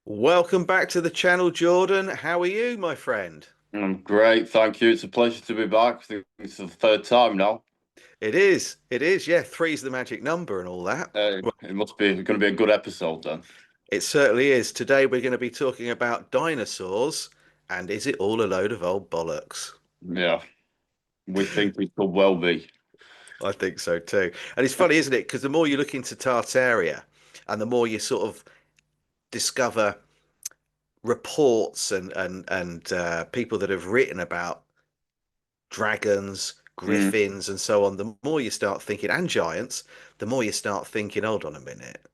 Welcome back to the channel, Jordan. How are you, my friend? I'm great, thank you. It's a pleasure to be back. I think it's the third time now. It is. It is. Yeah, three's the magic number and all that. Well, It must be going to be a good episode then. it certainly is. Today we're going to be talking about dinosaurs and is it all a load of old bollocks? Yeah, we think it could well be. I think so too. And it's funny, isn't it? Because the more you look into Tartaria and the more you sort of discover reports and people that have written about dragons, Mm. griffins, and so on, the more you start thinking, and giants, the more you start thinking, hold on a minute,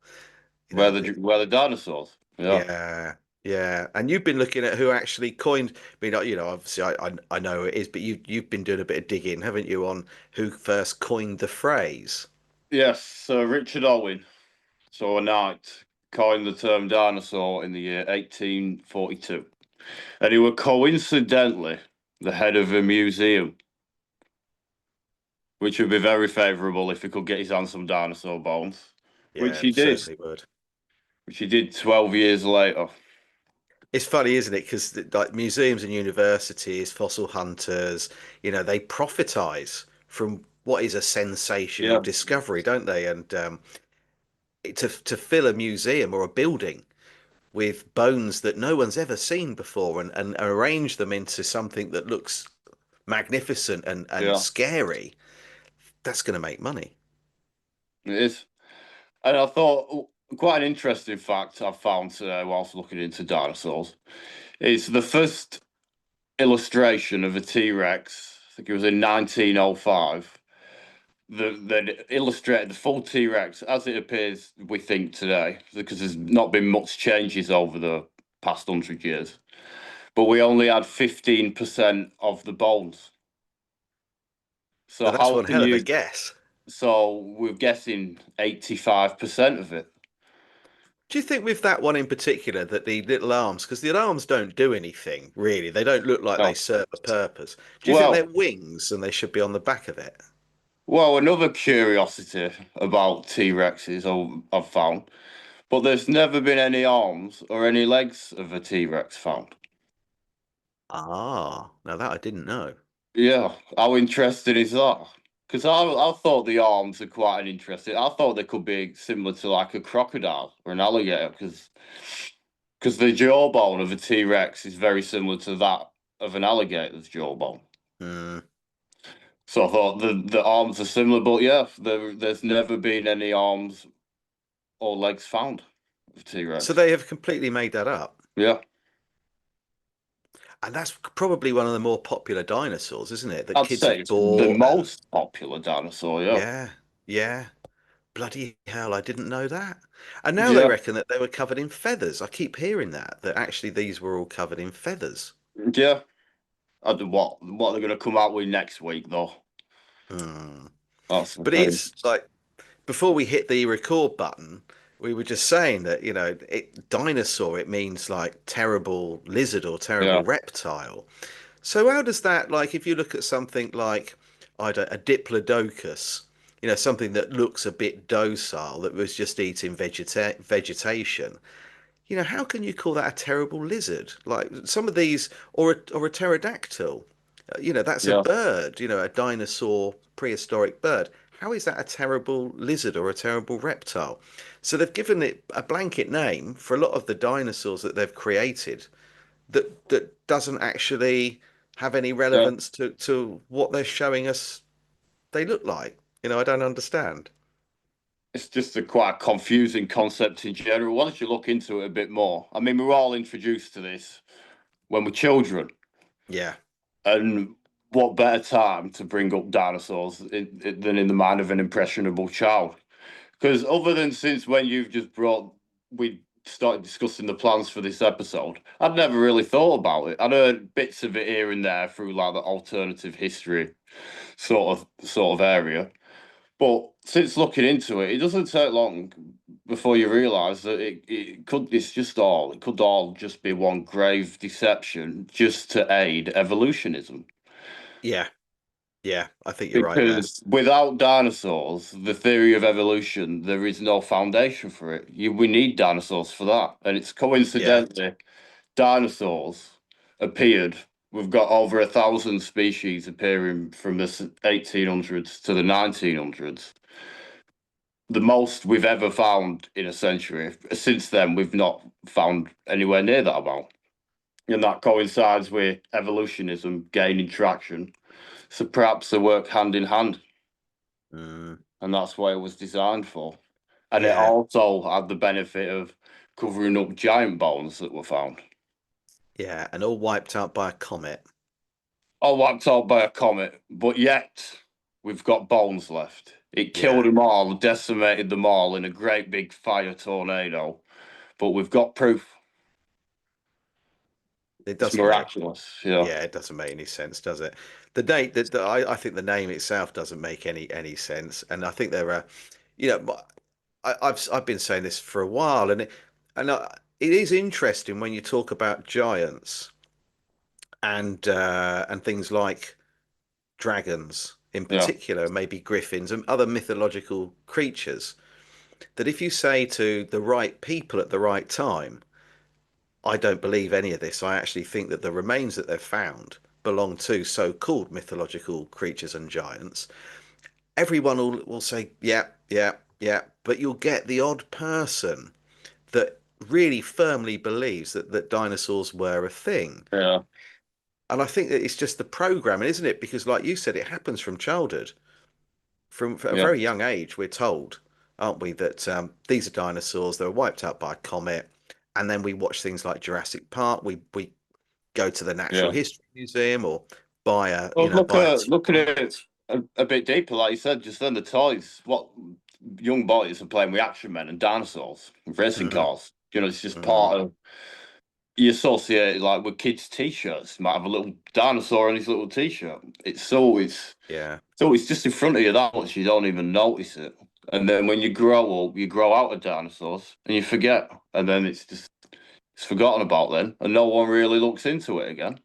you know, Where the dinosaurs? Yeah. yeah, yeah. And you've been looking at who actually coined. I mean, obviously, I know who it is, but you've been doing a bit of digging, haven't you, on who first coined the phrase? Yes, Sir Richard Owen, so a knight, coined the term dinosaur in the year 1842. And he were coincidentally the head of a museum, which would be very favourable if he could get his hands on some dinosaur bones, which Yeah, he did, certainly would. which he did 12 years later. It's funny, isn't it? Because like museums and universities, fossil hunters, they profitize from what is a sensational Yeah. discovery, don't they? And to fill a museum or a building with bones that no one's ever seen before and arrange them into something that looks magnificent and Yeah, scary, that's going to make money. it is. And I thought quite an interesting fact I found today whilst looking into dinosaurs is the first illustration of a T Rex, I think it was in 1905, that illustrated the full T Rex as it appears, we think, today, because there's not been much changes over the past 100 years. But we only had 15% of the bones. So Now, that's how one can hell of a you? guess. So we're guessing 85% of it. Do you think with that one in particular that the little arms, because the arms don't do anything really, they don't look like they No. serve a purpose. Do you think they're Well, wings and they should be on the back of it? another curiosity about T Rexes I've found, but there's never been any arms or any legs of a T Rex found. Ah, now that I didn't know. Yeah, how interesting is that? Because I thought the arms are quite an interesting. I thought they could be similar to like a crocodile or an alligator, because the jawbone of a T Rex is very similar to that of an alligator's jawbone. Hmm. So I thought the arms are similar, but yeah, there's never been any arms or legs found of T So Rex. they have completely made that up. Yeah, And that's probably one of the more popular dinosaurs, isn't it? That I'd kids have say it's the bought and most popular dinosaur. Yeah, yeah, yeah. Bloody hell, I didn't know that. And now they yeah, reckon that they were covered in feathers. I keep hearing that actually these were all covered in feathers. yeah. I don't know what they're gonna come out with next week though. Hmm. That's the But thing. it's like before we hit the record button, we were just saying that, dinosaur, it means like terrible lizard or Yeah, terrible reptile. So how does that, like, if you look at something like, I don't, a diplodocus, something that looks a bit docile, that was just eating vegetation, how can you call that a terrible lizard? Like some of these, or a pterodactyl, that's a yeah. bird, a dinosaur, prehistoric bird. How is that a terrible lizard or a terrible reptile? So they've given it a blanket name for a lot of the dinosaurs that they've created that doesn't actually have any Yeah, relevance to what they're showing us they look like. I don't understand. it's just a quite confusing concept in general. Once you look into it a bit more, I mean, we're all introduced to this when we're children, Yeah. and what better time to bring up dinosaurs than in the mind of an impressionable child? Because other than since when you've just brought, we started discussing the plans for this episode, I'd never really thought about it. I'd heard bits of it here and there through like the alternative history sort of area. But since looking into it, it doesn't take long before you realise that it could all just be one grave deception just to aid evolutionism. Yeah. Yeah, I think you're right there. Because without dinosaurs, the theory of evolution, there is no foundation for it. We need dinosaurs for that. And it's Yeah. coincidentally, dinosaurs appeared. We've got over 1,000 species appearing from the 1800s to the 1900s. The most we've ever found in a century. Since then, we've not found anywhere near that amount. And that coincides with evolutionism gaining traction. So perhaps they work hand in hand, Mm, and that's what it was designed for. And it yeah. also had the benefit of covering up giant bones that were found. Yeah. And all wiped out by a comet. All wiped out by a comet, but yet we've got bones left. It killed Yeah. them all, decimated them all in a great big fire tornado. But we've got proof. It It's doesn't make miraculous. Yeah. Yeah, it doesn't make any sense, does it? The date that I think the name itself doesn't make any sense, and I think there are, you know, I've been saying this for a while, it is interesting when you talk about giants and things like dragons in Yeah. particular, maybe griffins and other mythological creatures, that if you say to the right people at the right time, I don't believe any of this. I actually think that the remains that they've found belong to so-called mythological creatures and giants. Everyone will say, yeah, yeah, yeah, but you'll get the odd person that really firmly believes that dinosaurs were a thing. Yeah. And I think that it's just the programming, isn't it? Because, like you said, it happens from childhood. From a Yeah. very young age, we're told, aren't we, that these are dinosaurs, they were wiped out by a comet. And then we watch things like Jurassic Park. We go to the Natural Yeah. History Museum or buy a, Well, buy a look at toy. it a bit deeper, like you said, just then the toys. What young boys are playing with action men and dinosaurs, racing Hmm. cars. It's just Hmm. part of you associate it like with kids' t-shirts. You might have a little dinosaur in his little t-shirt. Yeah, It's always just in front of you that much you don't even notice it. And then when you grow up, you grow out of dinosaurs and you forget. And then it's forgotten about then, and no one really looks into it again.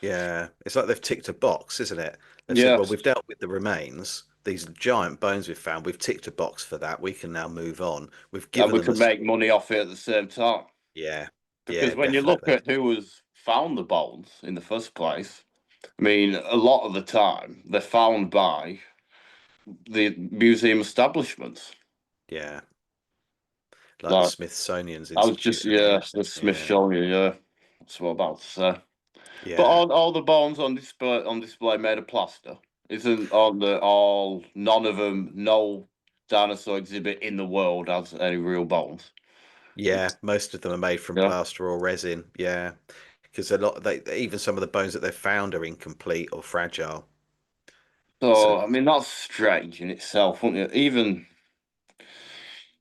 yeah. It's like they've ticked a box, isn't it? They've said, well, Yes. we've dealt with the remains, these giant bones we've found. We've ticked a box for that. We can now move on. We've And given we them a can make story. money off it at the same time. Yeah, Because yeah, when you look definitely. at who has found the bones in the first place, I mean, a lot of the time they're found by the museum establishments. Yeah, like the Like Smithsonian's I was just, Institute of yeah, Nature. the Yeah, Smithsonian, yeah, that's what I'm about to say. But yeah. all the bones on display made of plaster. Isn't on the all none of them, no dinosaur exhibit in the world has any real bones. Yeah, most of them are made from Yeah. plaster or resin. Yeah, because a lot they even some of the bones that they've found are incomplete or fragile. So, So I mean that's strange in itself, wouldn't you? Even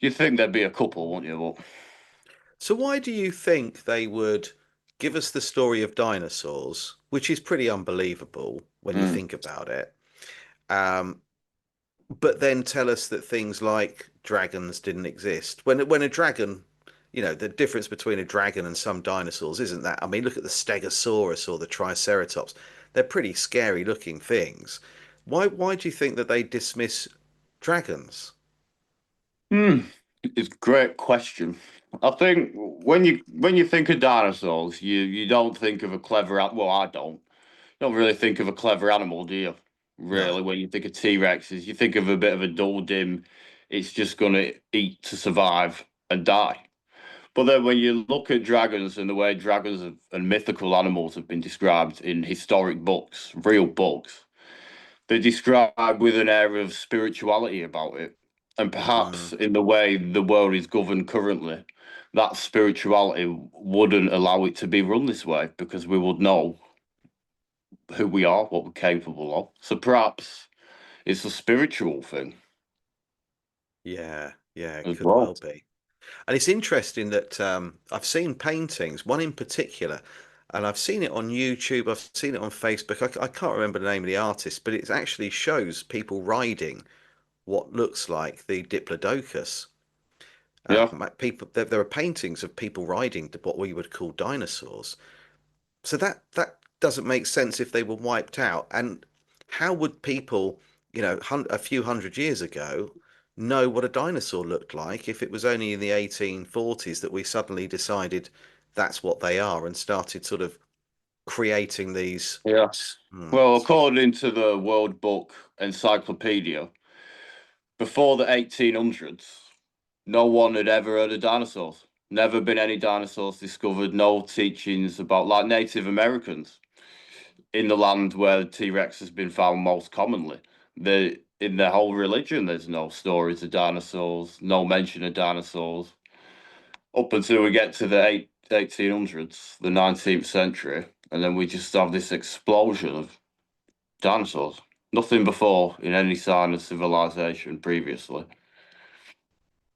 you'd think there'd be a couple, wouldn't you? so why do you think they would give us the story of dinosaurs, which is pretty unbelievable when But you think about it, um, but then tell us that things like dragons didn't exist? When a dragon, the difference between a dragon and some dinosaurs isn't that. I mean, look at the Stegosaurus or the Triceratops. They're pretty scary looking things. Why do you think that they dismiss dragons? hmm, it's a great question. I think when you think of dinosaurs, you don't think of a clever well, I don't. Don't really think of a clever animal, do you? No. Really, when you think of T-Rexes, you think of a bit of a dull dim, it's just gonna eat to survive and die. But then when you look at dragons and the way and mythical animals have been described in historic books, real books, they're described with an air of spirituality about it. And perhaps Mm, in the way the world is governed currently, that spirituality wouldn't allow it to be run this way because we would know who we are, what we're capable of. So perhaps it's a spiritual thing yeah, yeah, it as could well. well be. And it's interesting that I've seen paintings, one in particular, and I've seen it on YouTube, I've seen it on Facebook. I can't remember the name of the artist, but it actually shows people riding what looks like the Diplodocus. Yeah. People, there are paintings of people riding what we would call dinosaurs. So that doesn't make sense if they were wiped out. And how would people, a few hundred years ago, know what a dinosaur looked like if it was only in the 1840s that we suddenly decided that's what they are and started sort of creating these. Yes. Hmm, Well, according to the World Book Encyclopedia, before the 1800s, no one had ever heard of dinosaurs. Never been any dinosaurs discovered, no teachings about like Native Americans in the land where the T Rex has been found most commonly. In their whole religion, there's no stories of dinosaurs, no mention of dinosaurs. Up until we get to the 1800s, the 19th century, and then we just have this explosion of dinosaurs. Nothing before in any sign of civilization previously.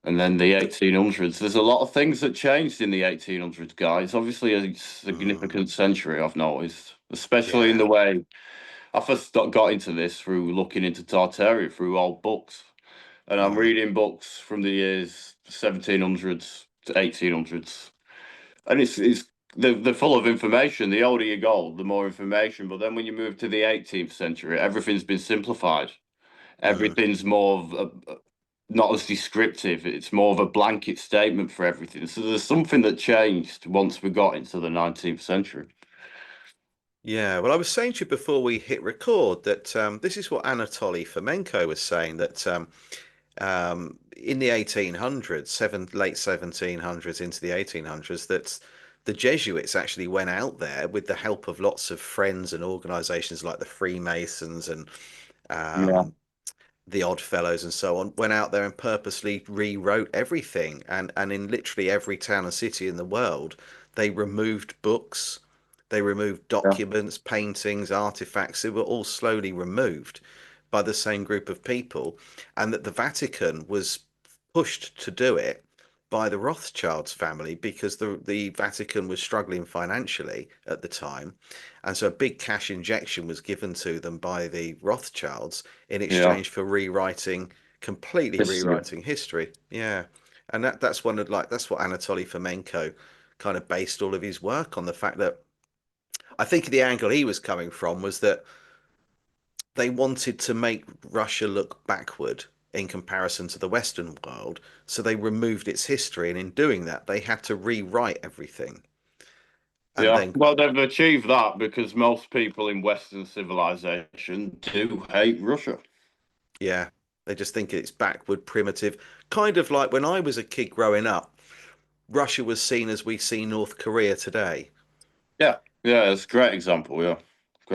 And then the 1800s, there's a lot of things that changed in the 1800s, guys. Obviously, a hmm, significant century, I've noticed, especially in yeah. the way I first got into this through looking into Tartaria through old books. And I'm Hmm, reading books from the years 1700s to 1800s. And they're full of information. The older you go, the more information. But then when you move to the 18th century, everything's been simplified. hmm. Everything's more of not as descriptive. It's more of a blanket statement for everything. So there's something that changed once we got into the 19th century. Yeah, well, I was saying to you before we hit record that this is what Anatoly Fomenko was saying that in the 1800s, late 1700s into the 1800s, that the Jesuits actually went out there with the help of lots of friends and organizations like the Freemasons and Yeah, um, the Odd Fellows and so on, went out there and purposely rewrote everything. And in literally every town and city in the world, they removed books, they removed yeah, documents, paintings, artifacts. They were all slowly removed by the same group of people, and that the Vatican was pushed to do it by the Rothschilds family because the Vatican was struggling financially at the time, and so a big cash injection was given to them by the Rothschilds in yeah. exchange for completely History. rewriting history. Yeah, and that's one of like that's what Anatoly Fomenko kind of based all of his work on the fact that I think the angle he was coming from was that they wanted to make Russia look backward in comparison to the Western world, so they removed its history, and in doing that, they had to rewrite everything. And Yeah, then, well, they've achieved that because most people in Western civilization do hate Russia. yeah, they just think it's backward, primitive, kind of like when I was a kid growing up, Russia was seen as we see North Korea today. Yeah, yeah, it's a great example. Yeah,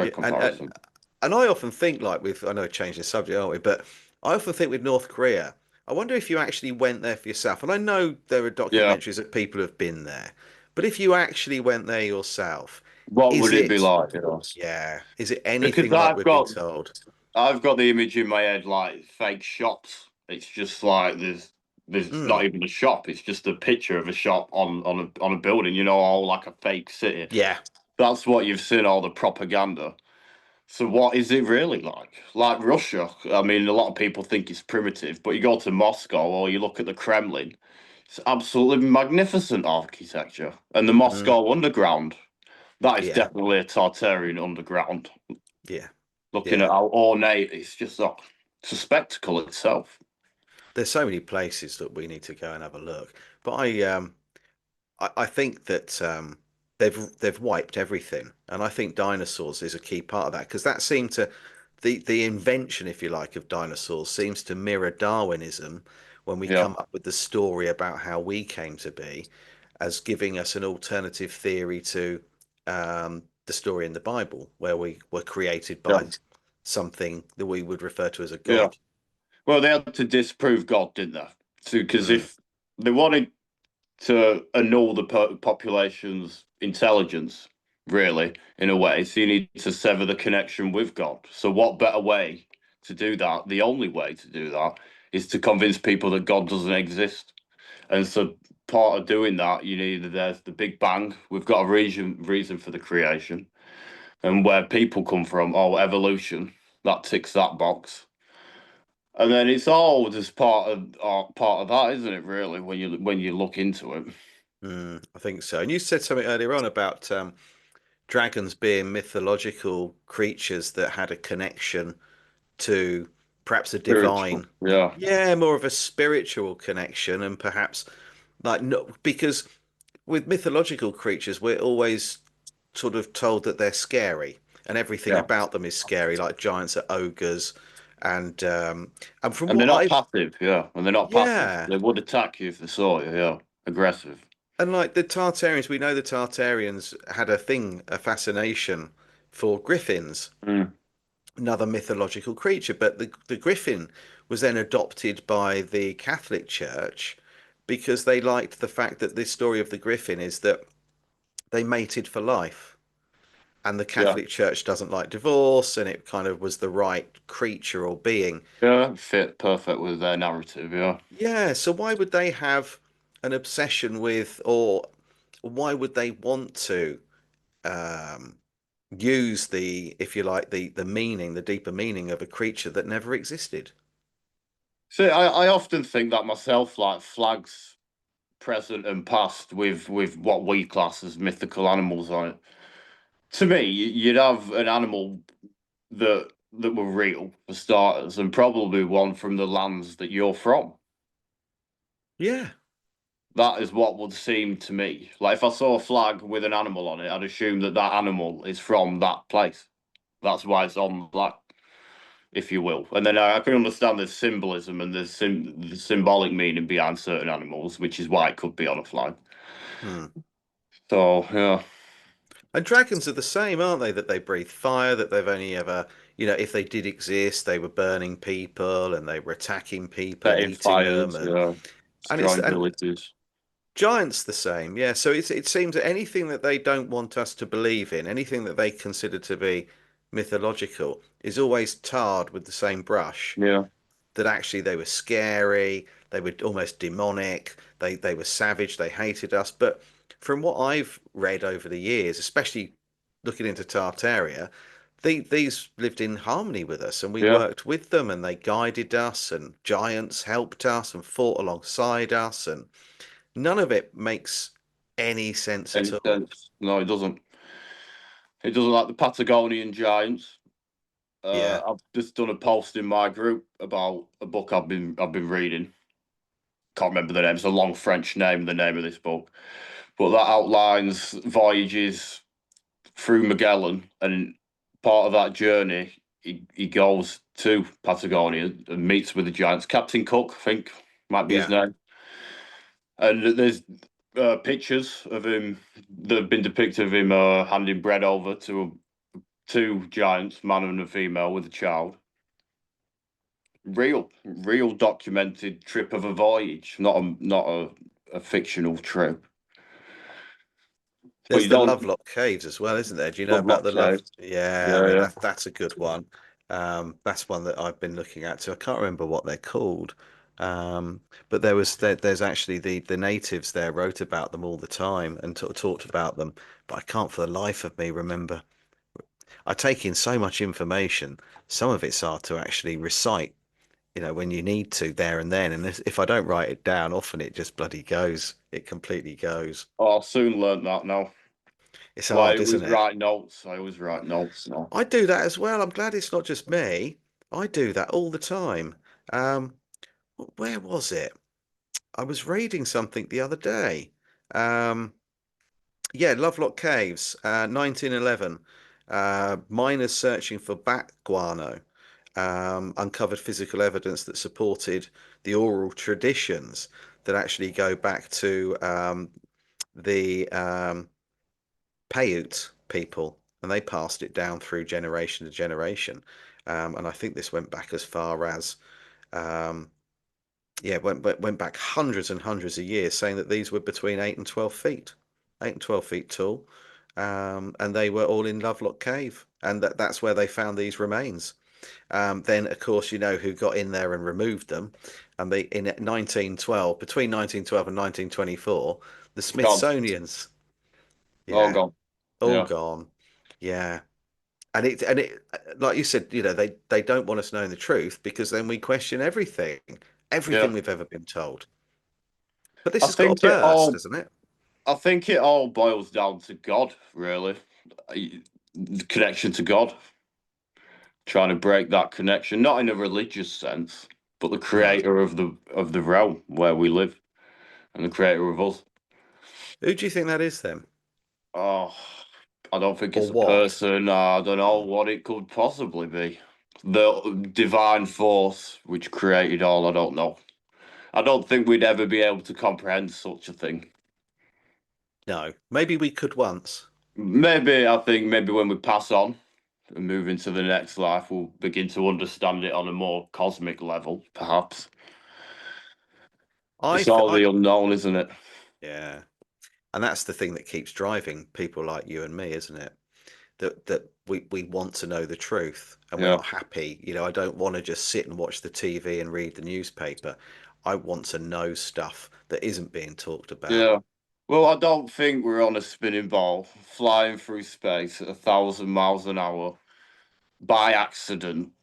Yeah, great comparison. and I often think like with I know changing the subject, aren't we? But I often think with North Korea, I wonder if you actually went there for yourself. And I know there are Yeah, documentaries that people have been there, but if you actually went there yourself, what is would it be it, like? You know? yeah, is it Because anything like we're being told? I've got the image in my head like fake shops. It's just like there's Hmm. not even a shop. It's just a picture of a shop on a building. You know, all like a fake city. Yeah. That's what you've seen all the propaganda. So what is it really like? Like Russia, I mean, a lot of people think it's primitive, but you go to Moscow or you look at the Kremlin, it's absolutely magnificent architecture. And the Mm, Moscow underground, that is yeah. definitely a Tartarian underground. Yeah. Looking at Yeah. how ornate, it's a spectacle itself. There's so many places that we need to go and have a look. But I think that they've wiped everything, and I think dinosaurs is a key part of that because that seemed to the invention, if you like, of dinosaurs seems to mirror Darwinism when we Yeah, come up with the story about how we came to be, as giving us an alternative theory to the story in the Bible where we were created yeah, by something that we would refer to as a yeah. god. Well, they had to disprove God, didn't they? Because Mm, if they wanted to annul the population's intelligence, really, in a way. So you need to sever the connection with God. So, what better way to do that? The only way to do that is to convince people that God doesn't exist. And so, part of doing that, you need there's the Big Bang. We've got a reason for the creation, and where people come from. Oh, evolution. That ticks that box. And then it's all just part of that, isn't it? Really, when you look into it. I think so. And you said something earlier on about dragons being mythological creatures that had a connection to perhaps a Spiritual. divine, Yeah. yeah, more of a spiritual connection, and perhaps like no, because with mythological creatures, we're always sort of told that they're scary and everything Yeah. about them is scary, like giants are ogres, and from And they're what not I've passive. Yeah. And they're not passive. yeah, They would attack you if they saw you. Yeah. Aggressive. and like the Tartarians, we know the Tartarians had a fascination for griffins, Mm. another mythological creature, but the griffin was then adopted by the Catholic Church because they liked the fact that this story of the griffin is that they mated for life. And the Yeah. Catholic Church doesn't like divorce, and it kind of was the right creature or being. Yeah. Fit perfect with their narrative. Yeah. Yeah, so why would they have an obsession with, or why would they want to um, use the, if you like, the meaning, the deeper meaning of a creature that never existed? See, I often think that myself, like flags present and past with what we class as mythical animals on it. To me, you'd have an animal that were real for starters, and probably one from the lands that you're from. Yeah, That is what would seem to me. Like if I saw a flag with an animal on it, I'd assume that that animal is from that place. That's why it's on black, if you will. And then I can understand the symbolism and the symbolic meaning behind certain animals, which is why it could be on a flag. hmm. So yeah, And dragons are the same, aren't they? That they breathe fire, that they've only ever, if they did exist, they were burning people and they were attacking people and setting eating them, fires, and yeah, and it's strong and abilities. giants the same, yeah. So it seems that anything that they don't want us to believe in, anything that they consider to be mythological, is always tarred with the same brush. Yeah, That actually they were scary, they were almost demonic, they were savage, they hated us. But from what I've read over the years, especially looking into Tartaria, these lived in harmony with us, and we yeah. worked with them, and they guided us, and giants helped us and fought alongside us, and none of it makes any sense at Any all. sense? No, it doesn't. It doesn't like the Patagonian giants. Yeah, I've just done a post in my group about a book I've been reading. Can't remember the name. It's a long French name. The name of this book, but that outlines voyages through Magellan, and part of that journey, he goes to Patagonia and meets with the giants. Captain Cook, I think, might be his yeah. name. And there's pictures of him that have been depicted of him handing bread over to two giants, man and a female, with a child. Real documented trip of a voyage, not a fictional trip. But There's you the don't Lovelock Caves as well, isn't there? Do you know love about Lock the Love? Cave. Yeah, I Yeah, mean yeah. that's a good one. That's one that I've been looking at too. I can't remember what they're called, but there's actually the natives there wrote about them all the time and talked about them, but I can't for the life of me remember. I take in so much information. Some of it's hard to actually recite, when you need to there and then. And if I don't write it down, often it just bloody goes. It completely goes. Oh, I'll soon learn that now. It's Why I hard, always isn't it? write notes. I always write notes now. I do that as well. I'm glad it's not just me. I do that all the time. Um, where was it? I was reading something the other day. Um, yeah, Lovelock Caves, 1911. Miners searching for bat guano uncovered physical evidence that supported the oral traditions that actually go back to the Paiute people, and they passed it down through generation to generation. And I think this went back as far as um, yeah, went back hundreds and hundreds of years, saying that these were between 8 and 12 feet, 8 and 12 feet tall, and they were all in Lovelock Cave, and that's where they found these remains. Then, of course, you know who got in there and removed them, and they in 1912, between 1912 and 1924, the Gone. Smithsonian's, All yeah, gone. all Yeah. gone, yeah. And it like you said, they don't want us knowing the truth because then we question everything Yeah. we've ever been told. But this I has got a think it burst, all hasn't it? I think it all boils down to God, really. The connection to God, trying to break that connection, not in a religious sense, but the Hmm. creator of the realm where we live and the creator of us. Who do you think that is then? Oh, I don't think Or it's a what? person. I don't know Hmm. what it could possibly be. The divine force which created all, I don't know. I don't think we'd ever be able to comprehend such a thing. No, maybe we could once. Maybe, I think maybe when we pass on and move into the next life, we'll begin to understand it on a more cosmic level, perhaps. I, It's th all I, the unknown, isn't it? yeah, and that's the thing that keeps driving people like you and me, isn't it? That we want to know the truth, and we're Yeah. not happy. I don't want to just sit and watch the TV and read the newspaper. I want to know stuff that isn't being talked about. Yeah. Well, I don't think we're on a spinning ball flying through space at 1,000 miles an hour by accident,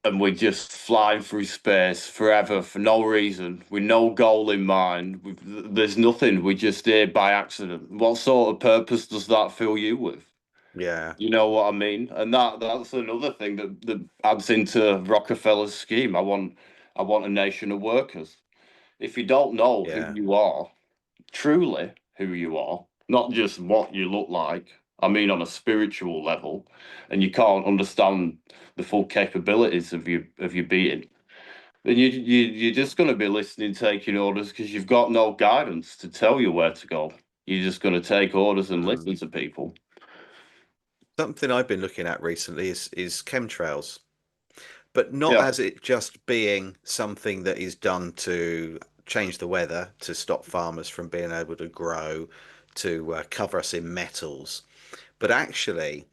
and we're just flying through space forever for no reason, with no goal in mind. There's nothing. We're just here by accident. What sort of purpose does that fill you with? Yeah, You know what I mean? And that's another thing that adds into Rockefeller's scheme. I want a nation of workers. If you don't know who yeah, you are, truly who you are, not just what you look like, I mean on a spiritual level, and you can't understand the full capabilities of your being, then you're just going to be listening, taking orders because you've got no guidance to tell you where to go. You're just going to take orders and mm. listen to people. Something I've been looking at recently is chemtrails, but not Yeah, as it just being something that is done to change the weather, to stop farmers from being able to grow, to cover us in metals, but actually,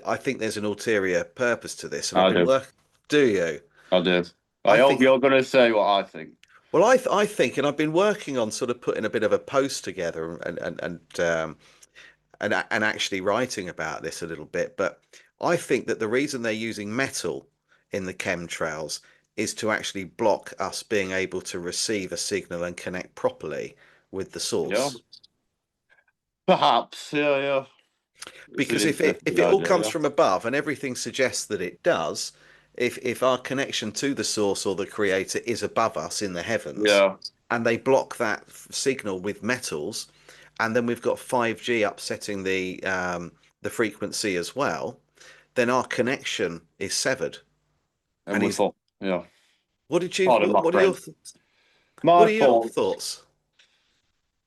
I think there's an ulterior purpose to this, and I've I been do. work. Do you? I do. I I hope think. you're going to say what I think. Well, I think, and I've been working on sort of putting a bit of a post together and actually writing about this a little bit. But I think that the reason they're using metal in the chemtrails is to actually block us being able to receive a signal and connect properly with the Yeah, source. perhaps. Yeah, yeah. It's an Because if interesting it all idea. comes Yeah. from above and everything suggests that it does, if our connection to the source or the creator is above us in the heavens, Yeah, and they block that signal with metals, and then we've got 5G upsetting the frequency as well, then our connection is severed. and And we is thought, yeah. what did you Pardon my what are your French. My thoughts. thoughts?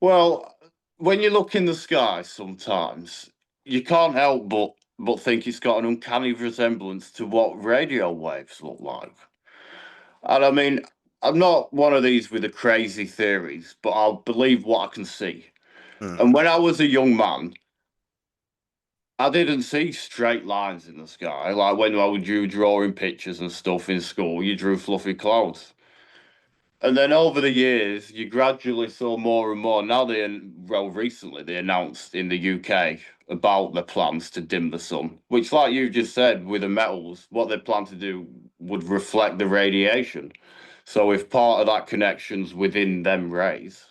Well, when you look in the sky, sometimes you can't help but think it's got an uncanny resemblance to what radio waves look like. And I mean, I'm not one of these with the crazy theories, but I'll believe what I can see. Hmm, And when I was a young man, I didn't see straight lines in the sky. Like when I would do drawing pictures and stuff in school, you drew fluffy clouds. And then over the years, you gradually saw more and more. Now well, recently they announced in the UK about the plans to dim the sun, which, like you just said, with the metals, what they plan to do would reflect the radiation. So if part of that connection's within them rays,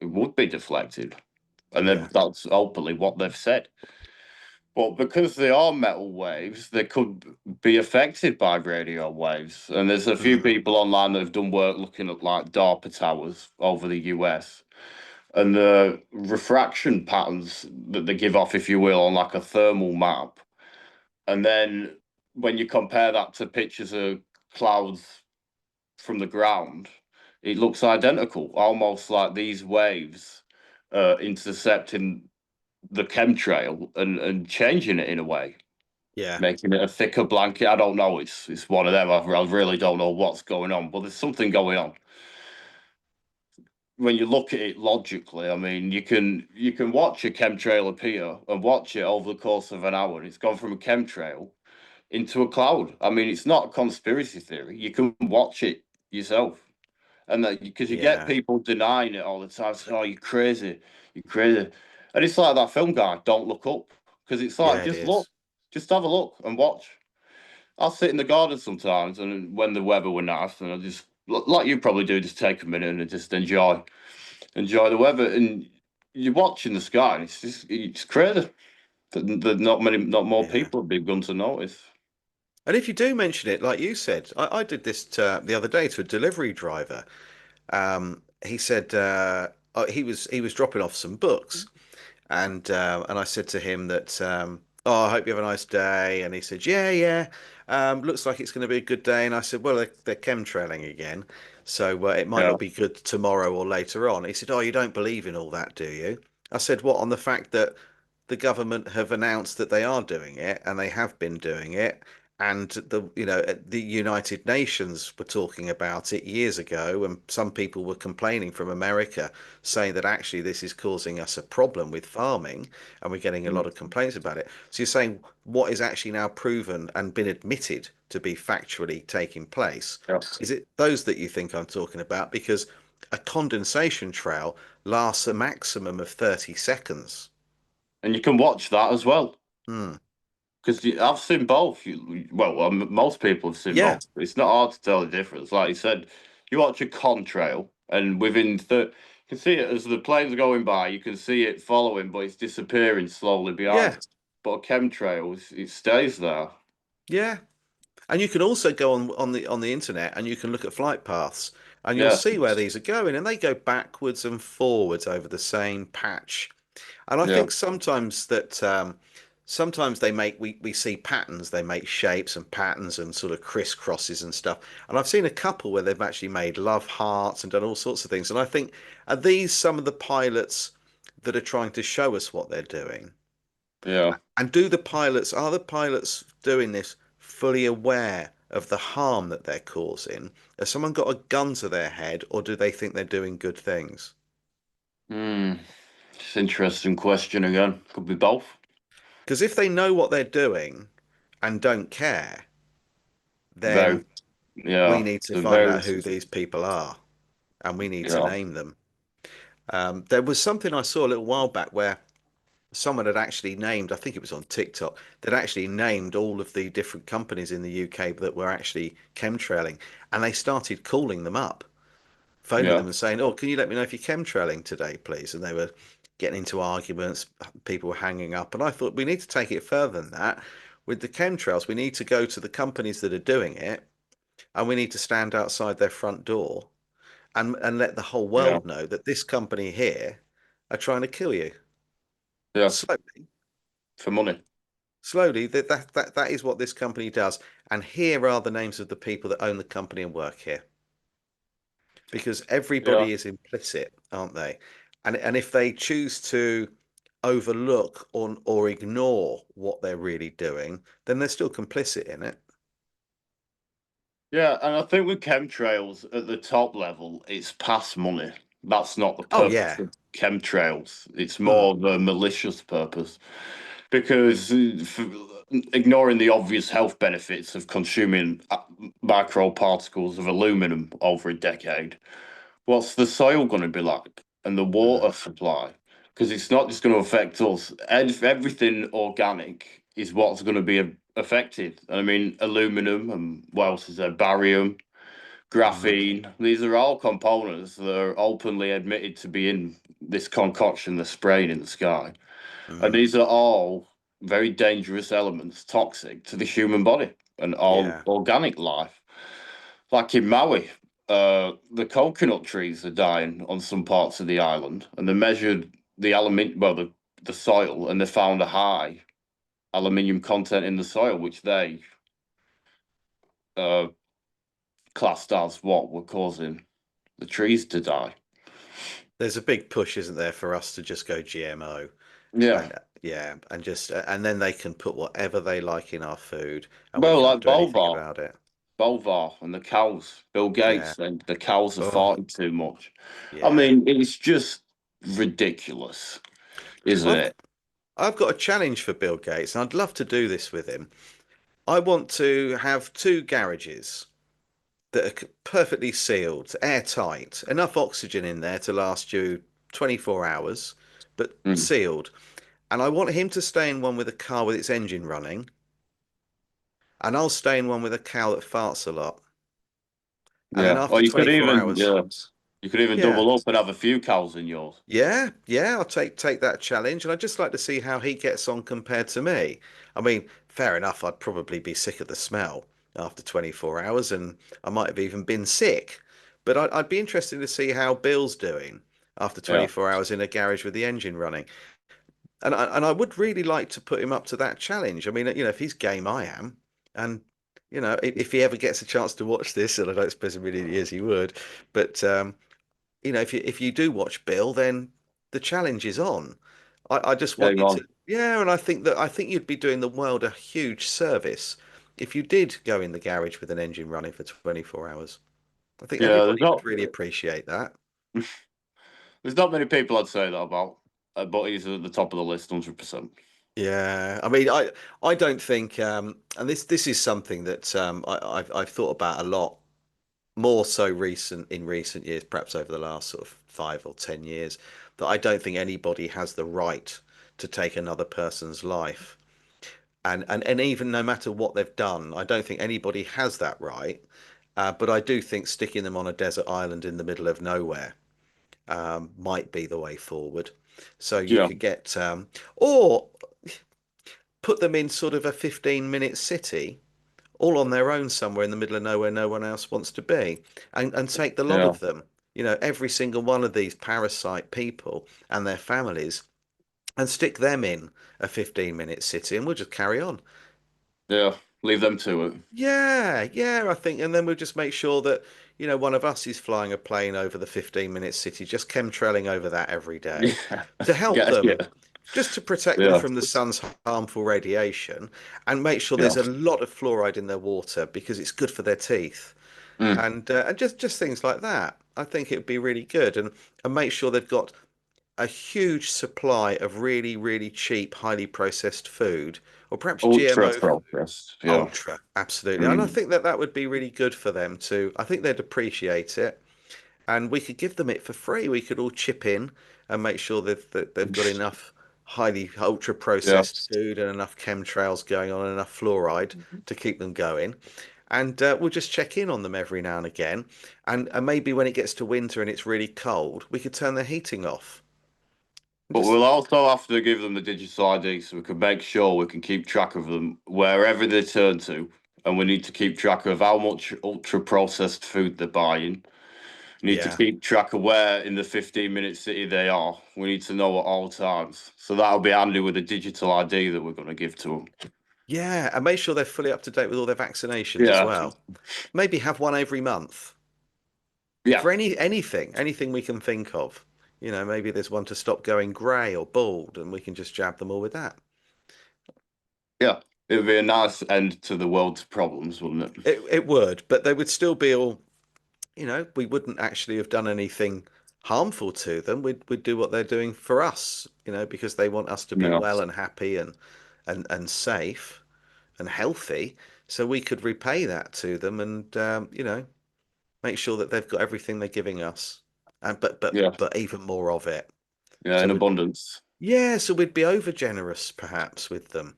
it would be deflected. And then yeah, that's openly what they've said. But because they are metal waves, they could be affected by radio waves. And there's a few hmm, people online that have done work looking at like DARPA towers over the US and the refraction patterns that they give off, if you will, on like a thermal map. And then when you compare that to pictures of clouds from the ground, it looks identical, almost like these waves intercepting the chemtrail and changing it in a way, yeah, making it a thicker blanket. I don't know. It's one of them. I really don't know what's going on, but there's something going on. When you look at it logically, I mean, you can watch a chemtrail appear and watch it over the course of an hour. It's gone from a chemtrail into a cloud. I mean, it's not a conspiracy theory. You can watch it yourself, and that because you get yeah, people denying it all the time. Saying, "Oh, you're crazy," and it's like that film guy. Don't look up because it's like yeah. It just look, is. just have a look and watch. I'll sit in the garden sometimes, and when the weather were nice, and I just like you probably do, just take a minute and just enjoy the weather. And you're watching the sky, and it's crazy that not more Yeah. people have begun to notice. And if you do mention it, like you said, I did this the other day to a delivery driver. He said he was dropping off some books, and I said to him that oh, I hope you have a nice day. And he said, yeah, yeah, looks like it's going to be a good day. And I said, well, they're chemtrailing again, so it might Yeah, not be good tomorrow or later on. He said, oh, you don't believe in all that, do you? I said, what, on the fact that the government have announced that they are doing it and they have been doing it, and the United Nations were talking about it years ago, and some people were complaining from America saying that actually this is causing us a problem with farming, and we're getting a lot of complaints about it. So you're saying what is actually now proven and been admitted to be factually taking place? yeah. Is it those that you think I'm talking about? Because a condensation trail lasts a maximum of 30 seconds. And you can watch that as well. Hmm. Because I've seen both. Most people have seen Yeah, both. It's not hard to tell the difference. Like you said, you watch a contrail, and you can see it as the plane's going by. You can see it following, but it's disappearing slowly yeah, behind. But a chemtrail, it stays there. yeah. And you can also go on the internet and you can look at flight paths and you'll Yeah, see where these are going, and they go backwards and forwards over the same patch. And I yeah, think sometimes they make we see patterns, they make shapes and patterns and sort of crisscrosses and stuff. And I've seen a couple where they've actually made love hearts and done all sorts of things. And I think, are these some of the pilots that are trying to show us what they're doing? yeah. And are the pilots doing this fully aware of the harm that they're causing? Has someone got a gun to their head, or do they think they're doing good things? Hmm. It's an interesting question again. Could be both. Because if they know what they're doing and don't care, Very, then we yeah. need to The find very, out who these people are and we need to yeah, name them. There was something I saw a little while back where someone had actually named, I think it was on TikTok, they'd actually named all of the different companies in the UK that were actually chemtrailing, and they started calling them up, phoning yeah, them and saying, "Oh, can you let me know if you're chemtrailing today, please?" And they were getting into arguments, people were hanging up, and I thought we need to take it further than that. With the chemtrails, we need to go to the companies that are doing it, and we need to stand outside their front door and let the whole yeah, world know that this company here are trying to kill you yeah. slowly. For money. Slowly, that is what this company does. And here are the names of the people that own the company and work here. Because Yeah. everybody is implicit, aren't they? And if they choose to overlook or ignore what they're really doing, then they're still complicit in it. Yeah, and I think with chemtrails at the top level, it's past money. That's not the Oh purpose yeah. of chemtrails. It's Hmm. more of a malicious purpose because ignoring the obvious health benefits of consuming microparticles of aluminum over a decade, what's the soil going to be like and the Hmm. water supply? Because it's not just going to affect us. Everything organic is what's going to be affected. I mean, aluminum and what else is there? Barium, Hmm. graphene. These are all components that are openly admitted to be in this concoction they're spraying in the sky. And Hmm. these are all very dangerous elements, toxic to the human body and all Yeah. organic life. Like in Maui, the coconut trees are dying on some parts of the island, and they measured the soil, and they found a high aluminium content in the soil, which they uh, classed as what were causing the trees to die. There's a big push, isn't there, for us to just go GMO, Yeah, and yeah, and just and then they can put whatever they like in our food, and we well, can't like do anything Bovar, about it. Bovar, and the cows. Bill Yeah. Gates and the cows are Oh, farting too much. I yeah. mean, it's just ridiculous, isn't I've it? I've got a challenge for Bill Gates, and I'd love to do this with him. I want to have two garages that are perfectly sealed, airtight, enough oxygen in there to last you 24 hours, but Mm, sealed. And I want him to stay in one with a car with its engine running, and I'll stay in one with a cow that farts a lot. And then yeah. after Or you could 24 even, hours, yeah. You could even Yeah. double up and have a few cows in yours. Yeah, yeah, I'll take that challenge, and I'd just like to see how he gets on compared to me. I mean, fair enough, I'd probably be sick of the smell after 24 hours, and I might have even been sick. But I'd be interested to see how Bill's doing after Yeah. 24 hours in a garage with the engine running. And I would really like to put him up to that challenge. I mean, if he's game, I am, and if he ever gets a chance to watch this, and I don't suppose in a million years he would, but if you do watch Bill, then the challenge is on. I just want Game you to, on. yeah, and I think you'd be doing the world a huge service if you did go in the garage with an engine running for 24 hours. I think Yeah, everybody would really appreciate that. there's not many people I'd say that about, but he's at the top of the list, 100%. Yeah, I mean, I don't think, and this is something that I've thought about a lot more so in recent years, perhaps over the last sort of 5 or 10 years, that I don't think anybody has the right to take another person's life. And even no matter what they've done, I don't think anybody has that right. But I do think sticking them on a desert island in the middle of nowhere might be the way forward. So you Yeah. could get, or put them in sort of a 15-minute city all on their own somewhere in the middle of nowhere no one else wants to be, and take the lot Yeah. of them, every single one of these parasite people and their families, and stick them in a 15-minute city, and we'll just carry on. Yeah. Leave them to it. Yeah, yeah, I think, and then we'll just make sure that, one of us is flying a plane over the 15-minute city, just chemtrailing over that every day Yeah. to help them, Yeah. just to protect them Yeah. from the sun's harmful radiation, and make sure Yeah. there's a lot of fluoride in their water because it's good for their teeth. Mm. And just things like that. I think it would be really good, and make sure they've got a huge supply of really, really cheap, highly processed food, or perhaps Ultra GMO. progress. Yeah. Ultra, absolutely. And I Mm. think that would be really good for them too. I think they'd appreciate it, and we could give them it for free. We could all chip in and make sure that they've got enough highly ultra Yeah. processed food and enough chemtrails going on and enough fluoride to keep them going. And we'll just check in on them every now and again. And maybe when it gets to winter and it's really cold, we could turn the heating off. And But just we'll also have to give them the digital ID so we can make sure we can keep track of them wherever they turn to. And we need to keep track of how much ultra processed food they're buying. We need to yeah, keep track of where in the 15-minute city they are. We need to know at all times. So that'll be handy with the digital ID that we're going to give to them. yeah, and make sure they're fully up to date with all their vaccinations as Yeah. well. Maybe have one every month. Yeah. For anything we can think of. Maybe there's one to stop going grey or bald, and we can just jab them all with that. Yeah. It'd be a nice end to the world's problems, wouldn't it? It would, but they would still be all, we wouldn't actually have done anything harmful to them. We'd do what they're doing for us, because they want us to be Yeah. well and happy and safe and healthy. So we could repay that to them and make sure that they've got everything they're giving us, and but but Yeah. but even more of it. Yeah. So In we abundance. Yeah, so we'd be over generous perhaps with them.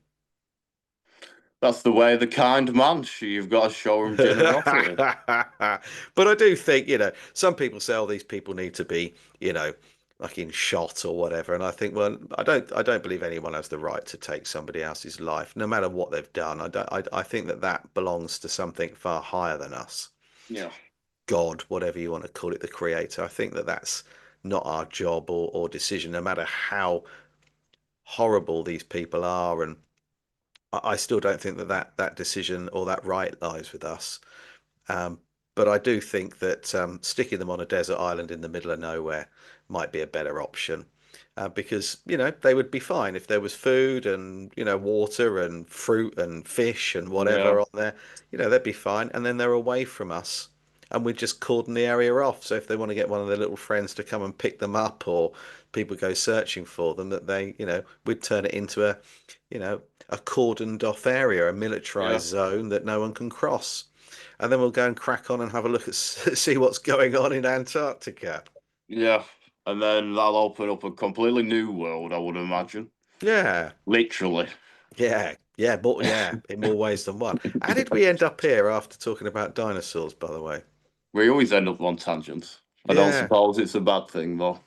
That's the way of the kind man. You've got to show him generosity. But I do think, some people say, oh, these people need to be, like in shot or whatever. And I think, well, I don't believe anyone has the right to take somebody else's life, no matter what they've done. I think that belongs to something far higher than us. Yeah. God, whatever you want to call it, the creator. I think that's not our job or decision, no matter how horrible these people are. And I still don't think that decision or that right lies with us. Um, but I do think that sticking them on a desert island in the middle of nowhere might be a better option. Because, they would be fine if there was food and, water and fruit and fish and Yeah. whatever on there, they'd be fine. And then they're away from us. And we'd just cordon the area off. So if they want to get one of their little friends to come and pick them up, or people go searching for them, that we'd turn it into you know, a cordoned off area, a Yeah. militarized zone that no one can cross. And then we'll go and crack on and have a look at see what's going on in Antarctica. Yeah. And then that'll open up a completely new world, I would imagine. Yeah, Literally. yeah, in more ways than one. How did we end up here after talking about dinosaurs, by the way? We always end up on tangents. I don't Yeah. suppose it's a bad thing though.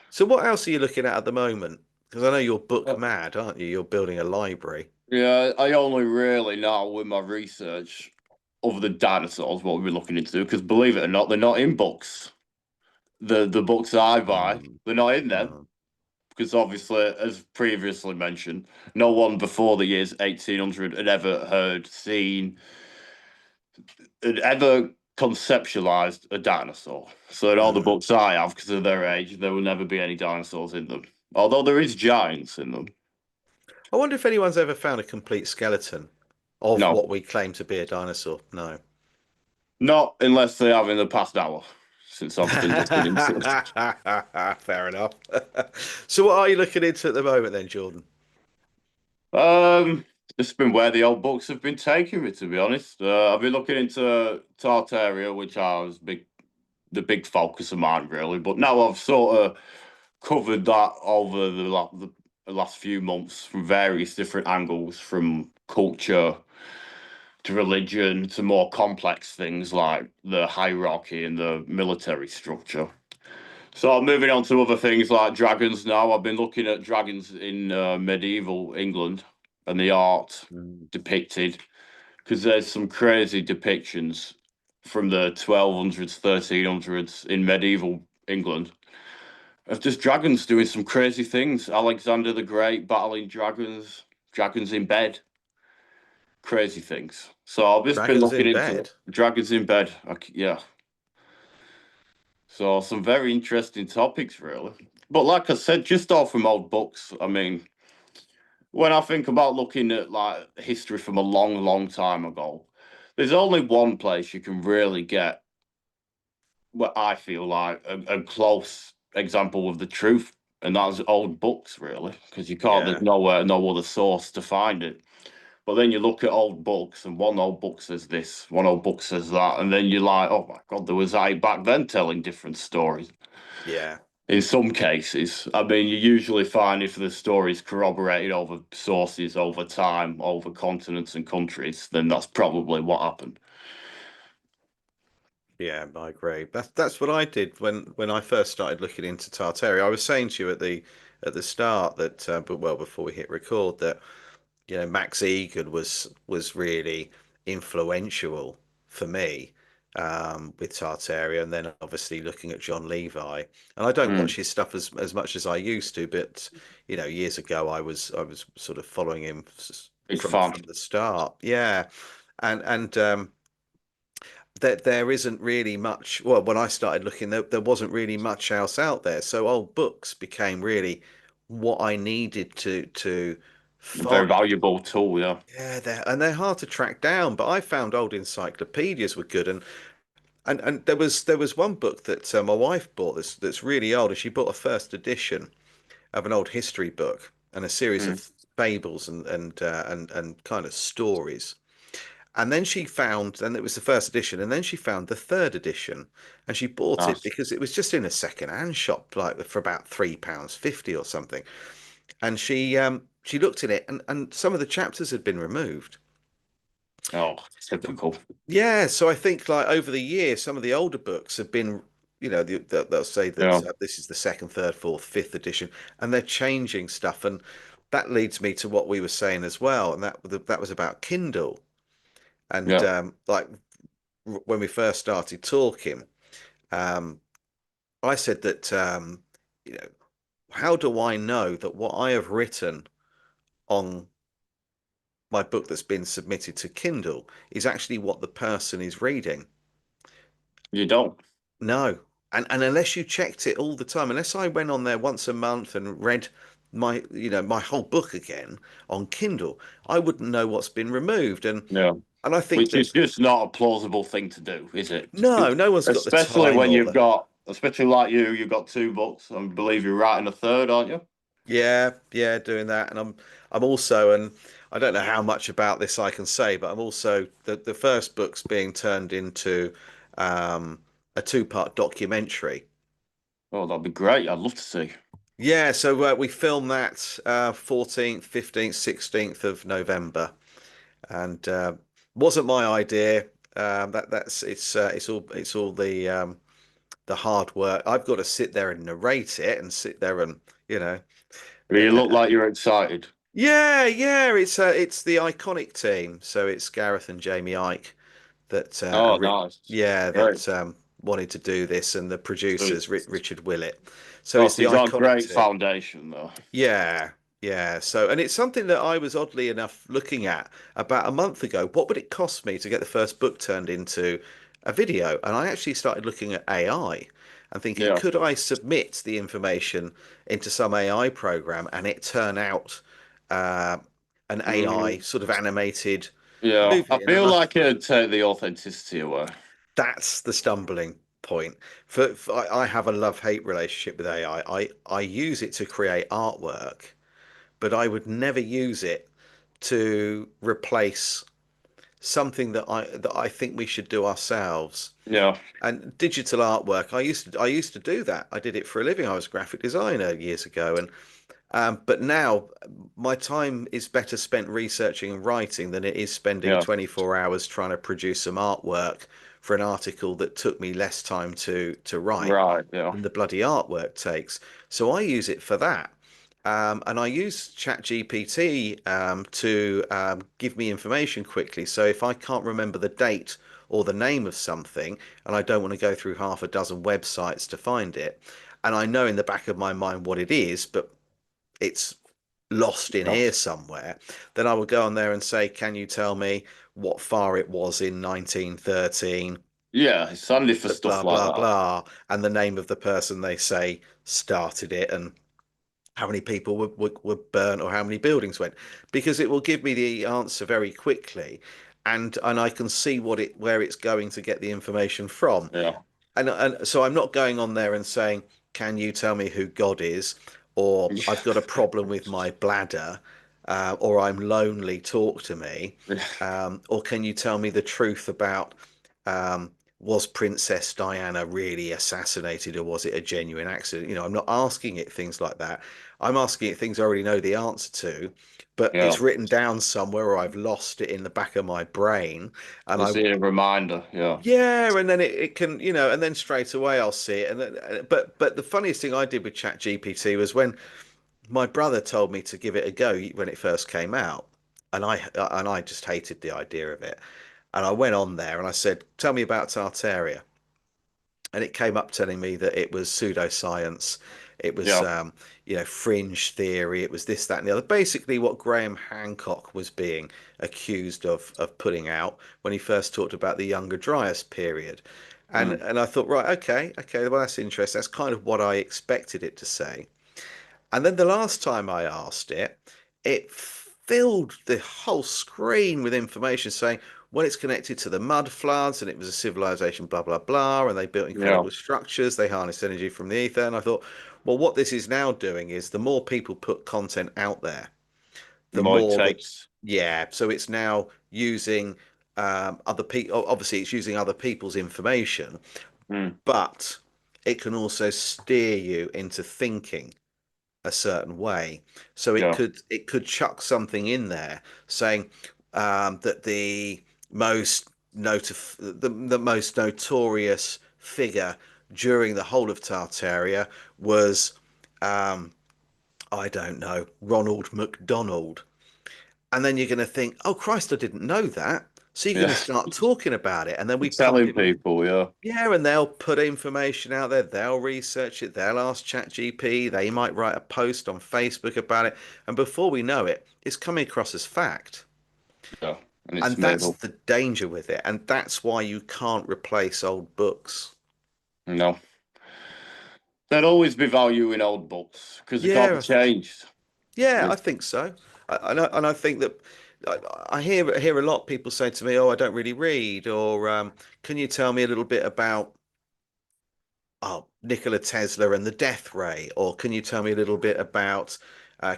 So what else are you looking at the moment? Because I know you're book Uh, mad, aren't you? You're building a library. yeah, I only really now with my research of the dinosaurs what we're looking into because believe it or not, they're not in books. The books I buy, Mm, they're not in them mm. because obviously, as previously mentioned, no one before the years 1800 had ever heard, seen, had ever conceptualized a dinosaur. So in all the Mm. books I have, because of their age, there will never be any dinosaurs in them. Although there is giants in them. I wonder if anyone's ever found a complete skeleton of No, what we claim to be a dinosaur. No. not unless they have in the past hour since I've been looking into it. Fair enough. So what are you looking into at the moment then, Jordan? Um, it's been where the old books have been taking me, to be honest. I've been looking into Tartaria, which I was the big focus of mine, really. But now I've sort of covered that over the last few months from various different angles, from culture to religion to more complex things like the hierarchy and the military structure. So moving on to other things like dragons now. I've been looking at dragons in medieval England and the art Mm. depicted because there's some crazy depictions from the 1200s, 1300s in medieval England of just dragons doing some crazy things. Alexander the Great battling dragons, dragons in bed, crazy things. So I've just been Dragons looking in into bed. dragons in bed. Yeah. So some very interesting topics, really. But like I said, just off from old books, I mean, when I think about looking at like history from a long, long time ago, there's only one place you can really get what I feel like a close example of the truth, and that's old books, really, because you can't. There's Yeah. nowhere, no other source to find it. But then you look at old books, and one old book says this, one old book says that, and then you're like, oh my god, there was I back then telling different stories. Yeah. In some cases, I mean, you usually find if the story is corroborated over sources, over time, over continents and countries, then that's probably what happened. Yeah, I agree. That's what I did when I first started looking into Tartaria. I was saying to you at the start that, but well, before we hit record, that Max Egan was really influential for me with Tartaria, and then obviously looking at John Levi. And I don't Mm. watch his stuff as much as I used to, but years ago I was sort of following him Big from fan. the start. Yeah, and that there isn't really much. Well, when I started looking, there wasn't really much else out there. So old books became really what I needed to Very find. valuable tool, yeah. Yeah, they're hard to track down, but I found old encyclopedias were good, and there was one book that my wife bought that's really old, and she bought a first edition of an old history book and a series Mm. of fables and kind of stories. And then she found, and it was the first edition, and then she found the third edition, and she bought it Nice. because it was just in a second-hand shop, like for about £3.50 or something. And she looked at it, and some of the chapters had been removed. Oh, typical. Yeah, so I think like over the years, some of the older books have been, they'll say Yeah, that this is the second, third, fourth, fifth edition, and they're changing stuff, and that leads me to what we were saying as well, and that was about Kindle, and yeah. like when we first started talking, um, I said that you know, how do I know that what I have written on my book that's been submitted to Kindle is actually what the person is reading? You don't. No. And unless you checked it all the time, unless I went on there once a month and read my whole book again on Kindle, I wouldn't know what's been removed. Yeah. And I think Which that is just not a plausible thing to do, is it? no one's got the Especially time when or you've the got, especially like you've got two books. I believe you're writing a third, aren't you? yeah, doing that. And I'm also, and I don't know how much about this I can say, but I'm also the first book's being turned into a two-part documentary. Oh, that'd be great. I'd love to see. Yeah, so we filmed that 14th, 15th, 16th of November, and wasn't my idea. That's it's all the the hard work. I've got to sit there and narrate it and sit there and you know, You look like you're excited. yeah, yeah. It's the iconic team. So it's Gareth and Jamie Ike that Oh, nice. yeah Great. that wanted to do this, and the So, producers Richard Willett. So oh, it's so the you got a iconic great team. foundation, though. Yeah, yeah. So, and it's something that I was oddly enough looking at about a month ago. What would it cost me to get the first book turned into a video? And I actually started looking at AI and thinking, Yeah. could I submit the information into some AI program and it turn out uh, an AI Mm, sort of animated yeah. I movie? And then feel like it'd take the authenticity away. that's the stumbling point. I have a love-hate relationship with AI. I use it to create artwork, but I would never use it to replace something that I think we should do ourselves. Yeah. And digital artwork, I used to do that. I did it for a living. I was a graphic designer years ago, and but now my time is better spent researching and writing than it is spending Yeah. 24 hours trying to produce some artwork for an article that took me less time to write Right. Yeah. than the bloody artwork takes. So I use it for that. And I use ChatGPT to give me information quickly. So if I can't remember the date or the name of something, and I don't want to go through half a dozen websites to find it, and I know in the back of my mind what it is, but it's lost in Yeah. here somewhere, then I will go on there and say, can you tell me what far it was in 1913? Yeah. It's handy for stuff Blah, like blah, that. blah. And the name of the person they say started it and how many people were burnt or how many buildings went, because it will give me the answer very quickly. And I can see where it's going to get the information from. Yeah. And so I'm not going on there and saying, "Can you tell me who God is?" or "I've got a problem with my bladder," or "I'm lonely, talk to me," or "Can you tell me the truth about was Princess Diana really assassinated or was it a genuine accident?" I'm not asking it things like that. I'm asking it things I already know the answer to, but Yeah. it's written down somewhere or I've lost it in the back of my brain, and It's a reminder. Yeah. yeah, and then it can, and then straight away I'll see it. And then, but the funniest thing I did with ChatGPT was when my brother told me to give it a go when it first came out, and I just hated the idea of it. And I went on there and I said, "Tell me about Tartaria," and it came up telling me that it was pseudoscience, it was Yeah. fringe theory, it was this, that, and the other. Basically, what Graham Hancock was being accused of putting out when he first talked about the Younger Dryas period. And Mm. and I thought, right, okay, okay, well that's interesting. That's kind of what I expected it to say. And then the last time I asked it, it filled the whole screen with information saying, well, it's connected to the mud floods and it was a civilization, blah, blah, blah. And they built Yeah. incredible structures. They harnessed energy from the ether. And I thought, well, what this is now doing is the more people put content out there, The the more it more that, takes. yeah. So it's now using other people. Obviously, it's using other people's information, Mm. but it can also steer you into thinking a certain way. So it Yeah. could chuck something in there saying that the most notorious figure during the whole of Tartaria was um, I don't know, Ronald McDonald. And then you're going to think, oh Christ, I didn't know that. So you're going Yeah. to start talking about it, and then we pump Telling it. people. Yeah. Yeah, and they'll put information out there, they'll research it, they'll ask ChatGPT, they might write a post on Facebook about it, and before we know it, it's coming across as fact. Yeah. And it's And made that's up. the danger with it, and that's why you can't replace old books. No. There'd always be value in old books because they can't be Yeah, changed. yeah, I It's, think so. And I think that I hear a lot of people say to me, "Oh, I don't really read," or "Can you tell me a little bit about Nikola Tesla and the death ray," or "Can you tell me a little bit about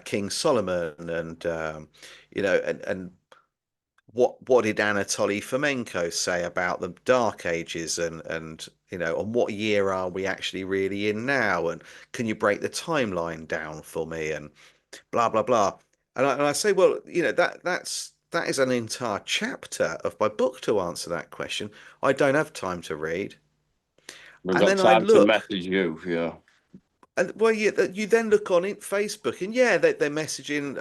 King Solomon and and what did Anatoly Fomenko say about the Dark Ages and and what year are we actually really in now, and can you break the timeline down for me and blah blah blah." And I say, well, that is an entire chapter of my book to answer that question. I don't have time to read. We've And got then I time to look, message you. Yeah. and well, you then look on it, Facebook, and yeah, they're messaging,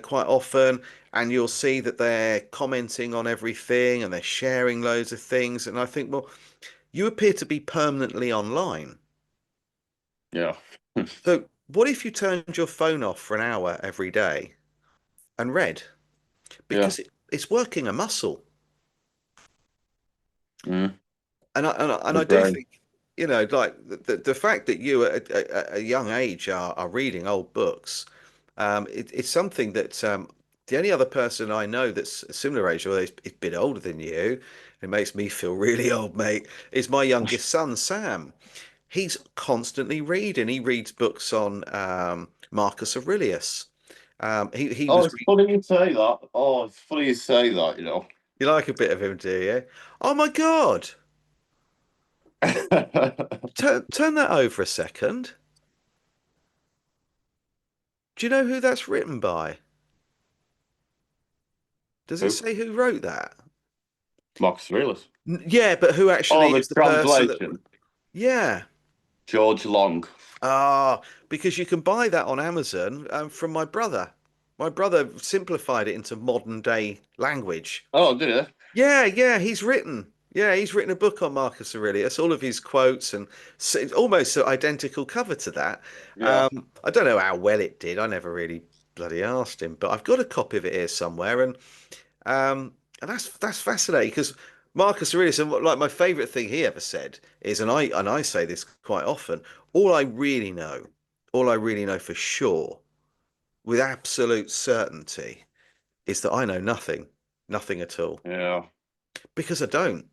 quite often, and you'll see that they're commenting on everything and they're sharing loads of things. And I think, well, you appear to be permanently online. Yeah. So what if you turned your phone off for an hour every day and read? Yeah. Because it's working a muscle. Mm. And I Good do brain. think, like the fact that you at a young age are reading old books, it's something that the only other person I know that's a similar age, or is a bit older than you, it makes me feel really old, mate, is my youngest son, Sam. He's constantly reading. He reads books on Marcus Aurelius. He Oh, was it's funny you say that. Oh, it's funny you say that, you know. you like a bit of him, do you? Oh my God. Turn that over a second. Do you know who that's written by? Does it Who? say who wrote that? Marcus Aurelius. Yeah, but who Oh, actually the is the person that? translation. Yeah. George Long. Ah, because you can buy that on Amazon from my brother. My brother simplified it into modern day language. Oh, did it? Yeah, he's written a book on Marcus Aurelius, all of his quotes, and it's almost an identical cover to that. Yeah. I don't know how well it did. I never really bloody asked him, but I've got a copy of it here somewhere, and that's fascinating because Marcus Aurelius, and like my favourite thing he ever said is, and I say this quite often, all I really know, all I really know for sure, with absolute certainty, is that I know nothing, nothing at all, Yeah. because I don't,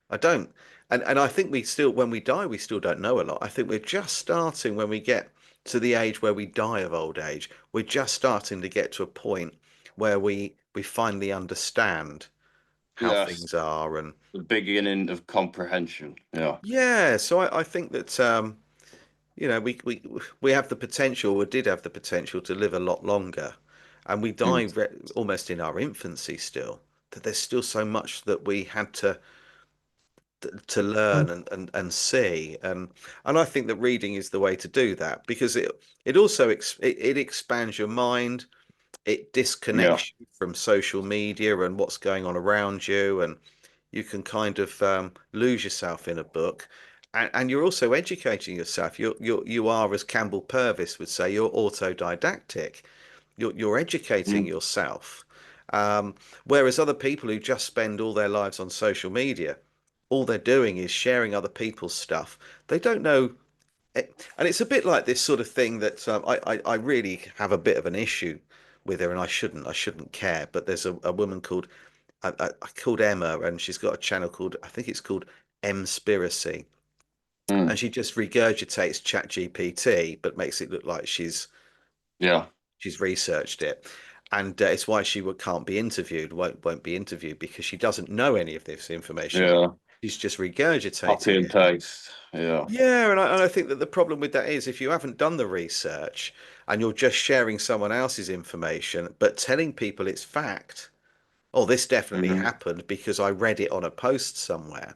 and I think we still, when we die, we still don't know a lot. I think we're just starting when we get to the age where we die of old age. We're just starting to get to a point where we finally understand how Yes. things are. And The beginning of comprehension. Yeah. yeah, so I think that we have the potential, or did have the potential, to live a lot longer, and we die Mm. almost in our infancy still. That there's still so much that we had to learn and see, and I think that reading is the way to do that, because it also it expands your mind. It Yeah. disconnects you from social media and what's going on around you, and you can kind of lose yourself in a book, and you're also educating yourself. You are, as Campbell Purvis would say, you're autodidactic. You're educating Mm. yourself. Um, Whereas other people who just spend all their lives on social media, all they're doing is sharing other people's stuff. They don't know, and it's a bit like this sort of thing that I really have a bit of an issue with her, and I shouldn't care. But there's a woman called Emma, and she's got a channel called, I think it's called Mspiracy, Mm. and she just regurgitates ChatGPT, but makes it look like Yeah. she's researched it, and it's why she can't be interviewed, won't be interviewed, because she doesn't know any of this information. Yeah. She's just Copy regurgitating and it. paste. Yeah. Yeah, and I think that the problem with that is, if you haven't done the research and you're just sharing someone else's information, but telling people it's fact, oh, this definitely Hmm. happened because I read it on a post somewhere,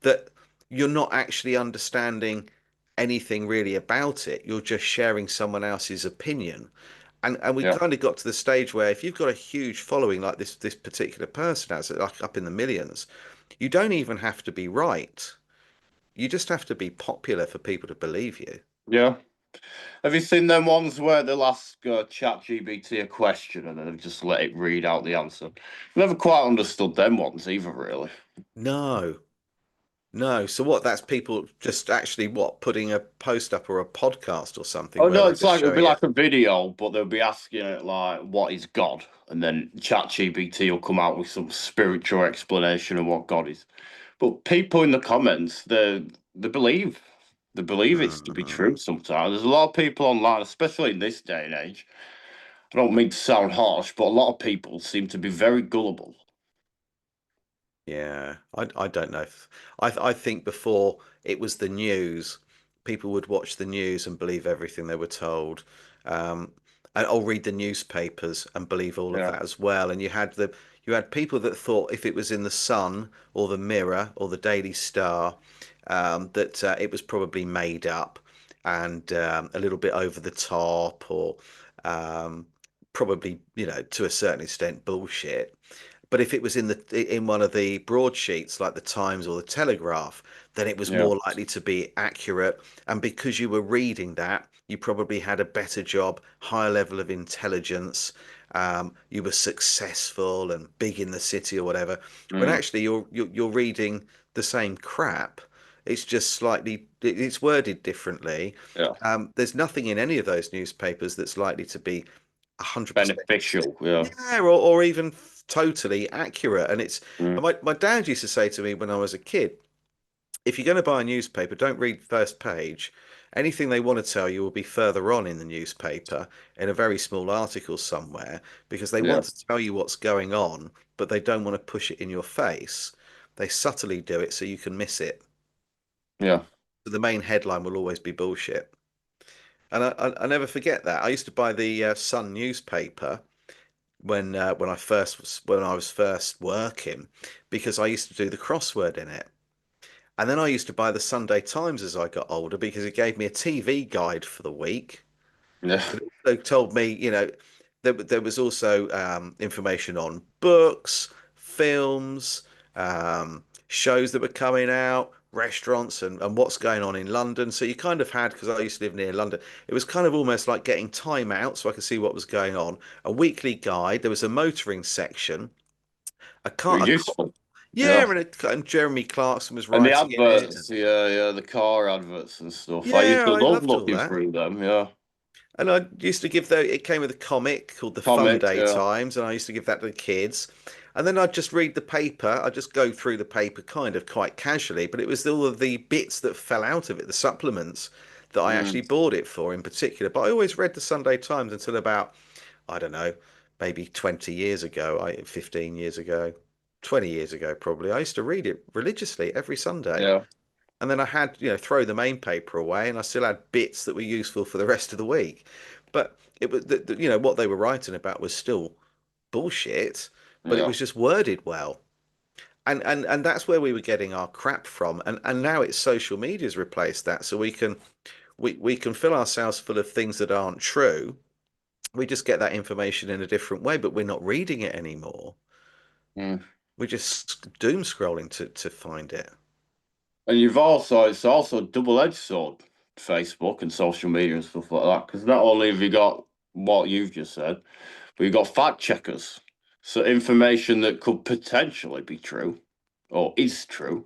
that you're not actually understanding anything really about it. You're just sharing someone else's opinion. And we Yeah. kind of got to the stage where, if you've got a huge following like this particular person has, like up in the millions, you don't even have to be right. You just have to be popular for people to believe you. Yeah. Have you seen them ones where they'll ask ChatGPT a question and then they've just let it read out the answer? Never quite understood them ones either, really. No, no. So what? That's people just actually putting a post up or a podcast or something Oh where no, they're it's just like it'll be showing like it. a video, but they'll be asking it like, "What is God?" And then ChatGPT will come out with some spiritual explanation of what God is. But people in the comments, they believe it's to be Mm, true. Sometimes there's a lot of people online, especially in this day and age. I don't mean to sound harsh, but a lot of people seem to be very gullible. yeah, I don't know. I think before it was the news, people would watch the news and believe everything they were told. Um, and I'll read the newspapers and believe all of Yeah. that as well. And you had people that thought if it was in the Sun or the Mirror or the Daily Star, that it was probably made up and a little bit over the top, or um, probably, to a certain extent, bullshit. But if it was in one of the broadsheets like the Times or the Telegraph, then it was Yeah. more likely to be accurate. And because you were reading that, you probably had a better job, higher level of intelligence. You were successful and big in the city or whatever. When Mm, actually you're reading the same crap. It's just slightly it's worded differently. yeah. There's nothing in any of those newspapers that's likely to be 100%, Beneficial. Yeah. yeah, or even totally accurate. And Mm, my dad used to say to me when I was a kid, if you're going to buy a newspaper, don't read first page. Anything they want to tell you will be further on in the newspaper in a very small article somewhere, because they yeah. want to tell you what's going on, but they don't want to push it in your face. They subtly do it so you can miss it. Yeah. But the main headline will always be bullshit. And I never forget that. I used to buy the Sun newspaper when I was first working, because I used to do the crossword in it. And then I used to buy the Sunday Times as I got older because it gave me a TV guide for the week. Yeah. It also told me, there was also information on books, films, shows that were coming out, restaurants, and what's going on in London. So you kind of had, because I used to live near London, it was kind of almost like getting time out so I could see what was going on. A weekly guide. There was a motoring section. A car, Very a, useful. Yeah. yeah, and Jeremy Clarkson was And the writing in it. adverts, yeah, yeah, the car adverts and stuff. I used Yeah, to I love loved all looking that. through them. Yeah. And I used to give it came with a comic called the Fun Comics, Day yeah. Times, and I used to give that to the kids. And then I'd just read the paper. I'd just go through the paper kind of quite casually, but it was all of the bits that fell out of it, the supplements, that I Mm, actually bought it for in particular. But I always read the Sunday Times until about, I don't know, maybe 20 years ago, 15 years ago, 20 years ago, probably. I used to read it religiously every Sunday. yeah. And then I had, throw the main paper away, and I still had bits that were useful for the rest of the week. But it was, what they were writing about was still bullshit, but it Yeah. was just worded well. And that's where we were getting our crap from. And now it's social media's replaced that, so we can fill ourselves full of things that aren't true. We just get that information in a different way, but we're not reading it anymore. Mm. We're just doom scrolling to find it. And it's also a double-edged sword, Facebook and social media and stuff like that. Because not only have you got what you've just said, but you've got fact checkers. So information that could potentially be true or is true,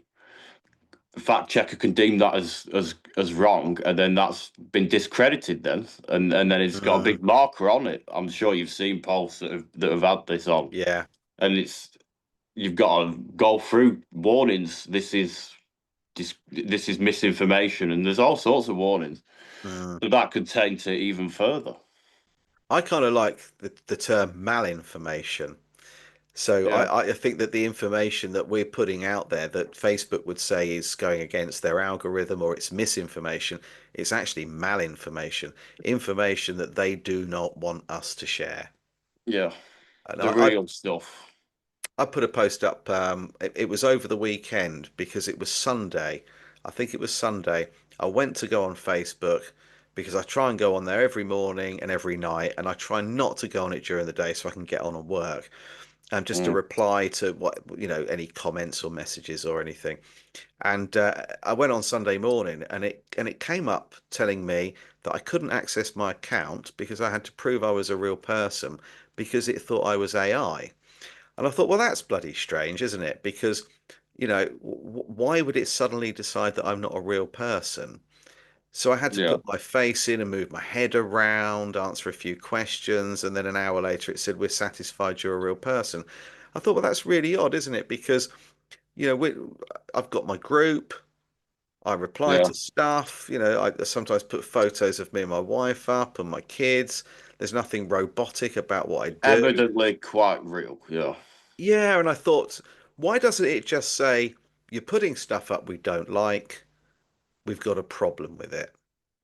the fact checker can deem that as wrong, and then that's been discredited then, and then it's got a Mm, big marker on it. I'm sure you've seen posts that have had this on, yeah. and it's you've got to go through warnings. This is misinformation, and there's all sorts of warnings Mm. that could taint it even further. I kind of like the term malinformation. So Yeah, I think that the information that we're putting out there that Facebook would say is going against their algorithm or it's misinformation, it's actually malinformation, information that they do not want us to share. yeah, And the real stuff. I put a post up. It was over the weekend because it was Sunday. I think it was Sunday. I went to go on Facebook because I try and go on there every morning and every night, and I try not to go on it during the day so I can get on and work. Just to Mm, reply to what, any comments or messages or anything. And I went on Sunday morning, and it came up telling me that I couldn't access my account because I had to prove I was a real person because it thought I was AI. And I thought, well, that's bloody strange, isn't it? Because, why would it suddenly decide that I'm not a real person? So I had to yeah, put my face in and move my head around, answer a few questions, and then an hour later it said, "We're satisfied you're a real person." I thought, well, that's really odd, isn't it? Because, you know, we, I've got my group, I reply yeah. to stuff, I sometimes put photos of me and my wife up and my kids. There's nothing robotic about what I do. Evidently quite real. Yeah, Yeah, and I thought, why doesn't it just say, you're putting stuff up we don't like, we've got a problem with it,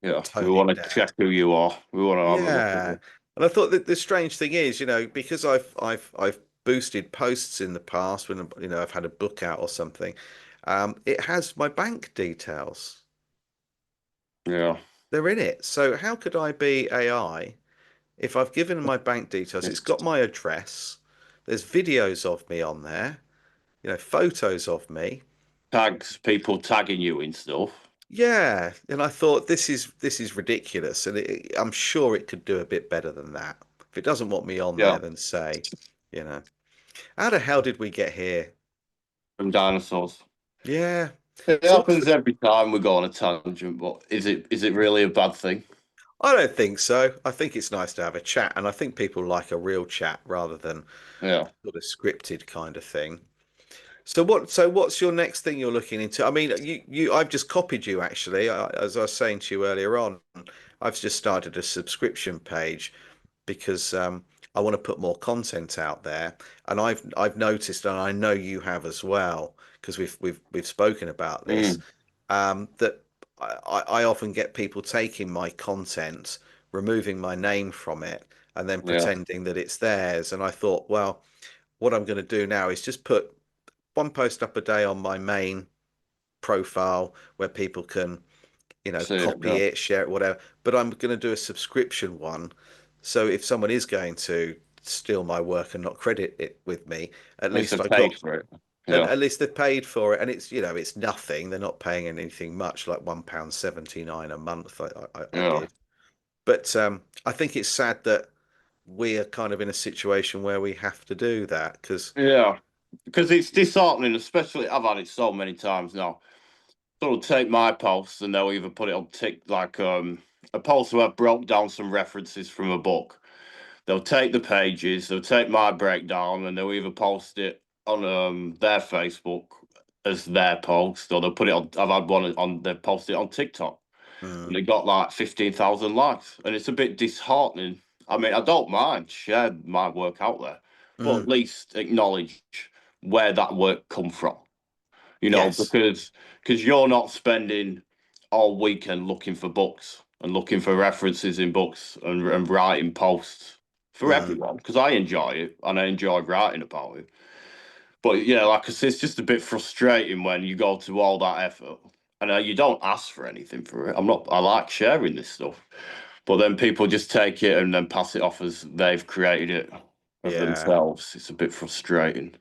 yeah. We tone want it to down. check who you are. We want to have a look at Yeah. you. And I thought that the strange thing is, because I've boosted posts in the past when, I've had a book out or something, it has my bank details. Yeah. They're in it. So how could I be AI if I've given my bank details? It's got my address. There's videos of me on there, photos of me. Tags, people tagging you in stuff. Yeah, and I thought this is ridiculous, and I'm sure it could do a bit better than that. If it doesn't want me on Yeah. there, then say, you know, how the hell did we get here? From dinosaurs. Yeah. It So what's happens the, every time we go on a tangent, but is it really a bad thing? I don't think so. I think it's nice to have a chat, and I think people like a real chat rather than Yeah. sort of scripted kind of thing. So what's your next thing you're looking into? I mean, I've just copied you actually. As I was saying to you earlier on, I've just started a subscription page because I want to put more content out there, and I've noticed, and I know you have as well, because we've spoken about this, Mm, that I often get people taking my content, removing my name from it, and then yeah. pretending that it's theirs. And I thought, well, what I'm going to do now is just put one post up a day on my main profile where people can, See it. copy Yeah. it, share it, whatever. But I'm going to do a subscription one. So if someone is going to steal my work and not credit it with me, at At least least I I got, paid for it. and Yeah. at least they've paid for it. And it's nothing. They're not paying anything much, like £1.79 a month. I Yeah. give. But I think it's sad that we are kind of in a situation where we have to do that because, Yeah. Because it's disheartening, especially I've had it so many times now. They'll take my posts and they'll either put it on like a post where I broke down some references from a book. They'll take the pages, they'll take my breakdown, and they'll either post it on their Facebook as their post, or they'll put it on. I've had one on they posted it on TikTok, and mm, they got like 15,000 likes, and it's a bit disheartening. I mean, I don't mind share my work out there, but at mm, least acknowledge where that work come from. yes, Because you're not spending all weekend looking for books and looking for references in books and writing posts for mm, everyone. Because I enjoy it and I enjoy writing about it. But yeah, like I said, it's just a bit frustrating when you go to all that effort and you don't ask for anything for it. I like sharing this stuff, but then people just take it and then pass it off as they've created it of yeah. themselves. It's a bit frustrating.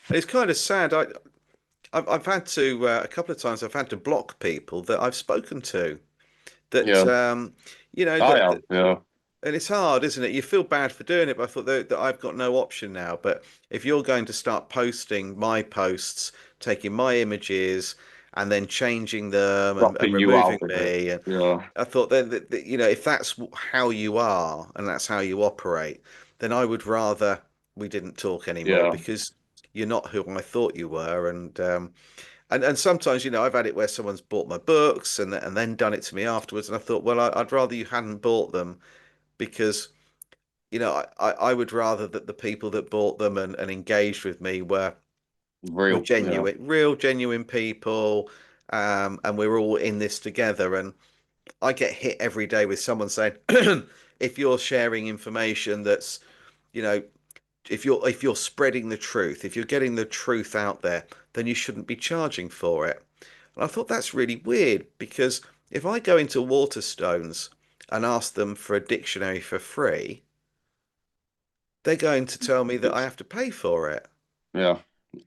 And it's kind of sad. I've had to a couple of times. I've had to block people that I've spoken to. That Yeah, I that have. Yeah, and it's hard, isn't it? You feel bad for doing it, but I thought that I've got no option now. But if you're going to start posting my posts, taking my images, and then changing them and dropping you out removing of it. me, and Yeah, I thought then that if that's how you are and that's how you operate, then I would rather we didn't talk anymore yeah. because you're not who I thought you were, and sometimes, I've had it where someone's bought my books and then done it to me afterwards, and I thought, well, I'd rather you hadn't bought them because, I would rather that the people that bought them and engaged with me were Real. Yeah. genuine, real genuine people, and we're all in this together. And I get hit every day with someone saying, if you're sharing information that's, you know, if you're spreading the truth, if you're getting the truth out there, then you shouldn't be charging for it. And I thought that's really weird because if I go into Waterstones and ask them for a dictionary for free, they're going to tell me that I have to pay for it. Yeah.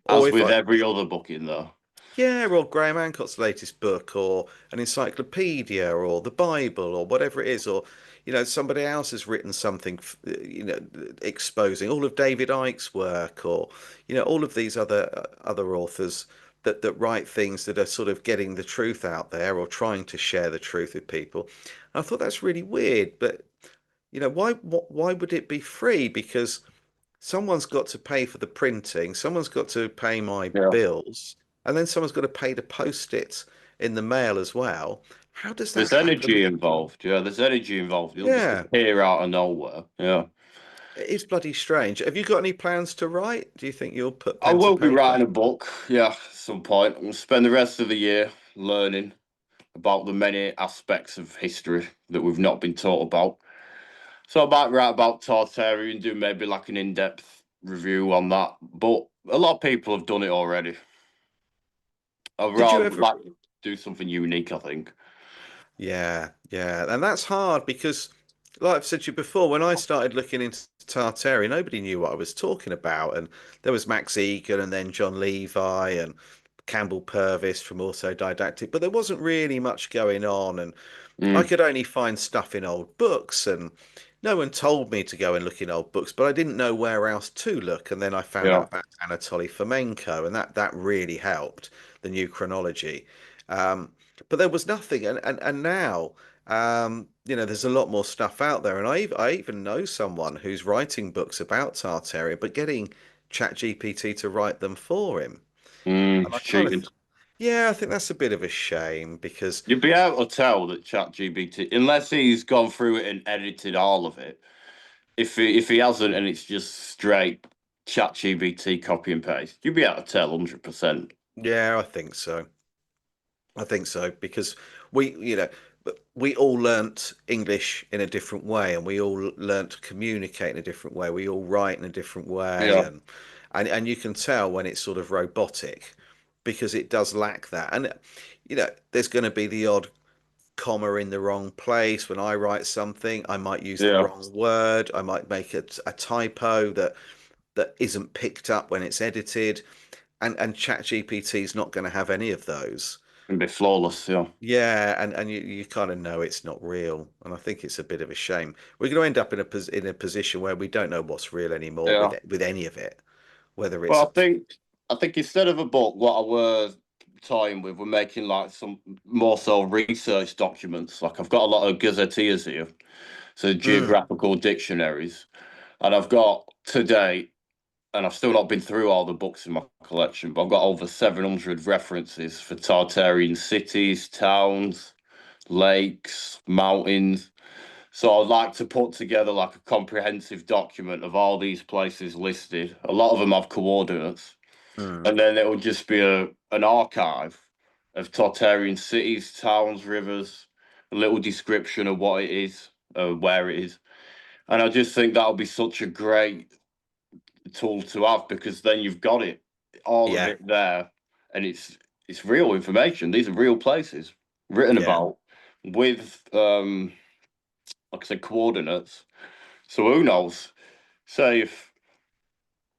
Or As if with I, every other booking, though. yeah, or Graham Hancock's latest book, or an encyclopedia, or the Bible, or whatever it is, or somebody else has written something, exposing all of David Icke's work, or all of these other authors that write things that are sort of getting the truth out there or trying to share the truth with people. And I thought that's really weird, but why would it be free? Because someone's got to pay for the printing, someone's got to pay my Yeah. bills, and then someone's got to pay to post it in the mail as well. How does that There's happen? energy involved. Yeah, there's energy involved. It'll just Yeah, appear out of nowhere. Yeah. it is bloody strange. Have you got any plans to write? Do you think you'll put I pen to will be paper? writing a book, yeah, at some point. I'm going to spend the rest of the year learning about the many aspects of history that we've not been taught about. So I might write about Tartaria and do maybe like an in-depth review on that. But a lot of people have done it already. I'd Did you rather ever? like do something unique, I think. Yeah, yeah, and that's hard because, like I've said to you before, when I started looking into Tartaria, nobody knew what I was talking about, and there was Max Egan and then John Levi and Campbell Purvis from Autodidactic, but there wasn't really much going on, and I Mm, could only find stuff in old books, and no one told me to go and look in old books, but I didn't know where else to look, and then I found yeah. out about Anatoly Fomenko, and that really helped the new chronology. Um, but there was nothing, and now there's a lot more stuff out there, and I even know someone who's writing books about Tartaria, but getting ChatGPT to write them for him. And I It's kind of, cheating. yeah, I think that's a bit of a shame because, You'd be able to tell that ChatGPT, unless he's gone through it and edited all of it. If he hasn't, and it's just straight ChatGPT copy and paste, you'd be able to tell 100%. yeah, I think so. I think so because we all learnt English in a different way, and we all learnt to communicate in a different way. We all write in a different way, Yeah, and you can tell when it's sort of robotic because it does lack that. And there's going to be the odd comma in the wrong place when I write something. I might use the yeah. wrong word. I might make a typo that isn't picked up when it's edited, and ChatGPT is not going to have any of those. Can be flawless. Yeah, Yeah, and you kind of know it's not real, and I think it's a bit of a shame. We're going to end up in a position where we don't know what's real anymore yeah. with any of it, whether it's Well, I think instead of a book, what I were toying with, we're making like some more so research documents. Like I've got a lot of gazetteers here, so mm, geographical dictionaries, and I've got to date, and I've still not been through all the books in my collection, but I've got over 700 references for Tartarian cities, towns, lakes, mountains. So I'd like to put together like a comprehensive document of all these places listed. A lot of them have coordinates, mm, and then it would just be an archive of Tartarian cities, towns, rivers, a little description of what it is, where it is. And I just think that would be such a great tool to have because then you've got it, all of yeah, it there, and it's real information. These are real places written yeah, about with like I said, coordinates. So who knows? Say if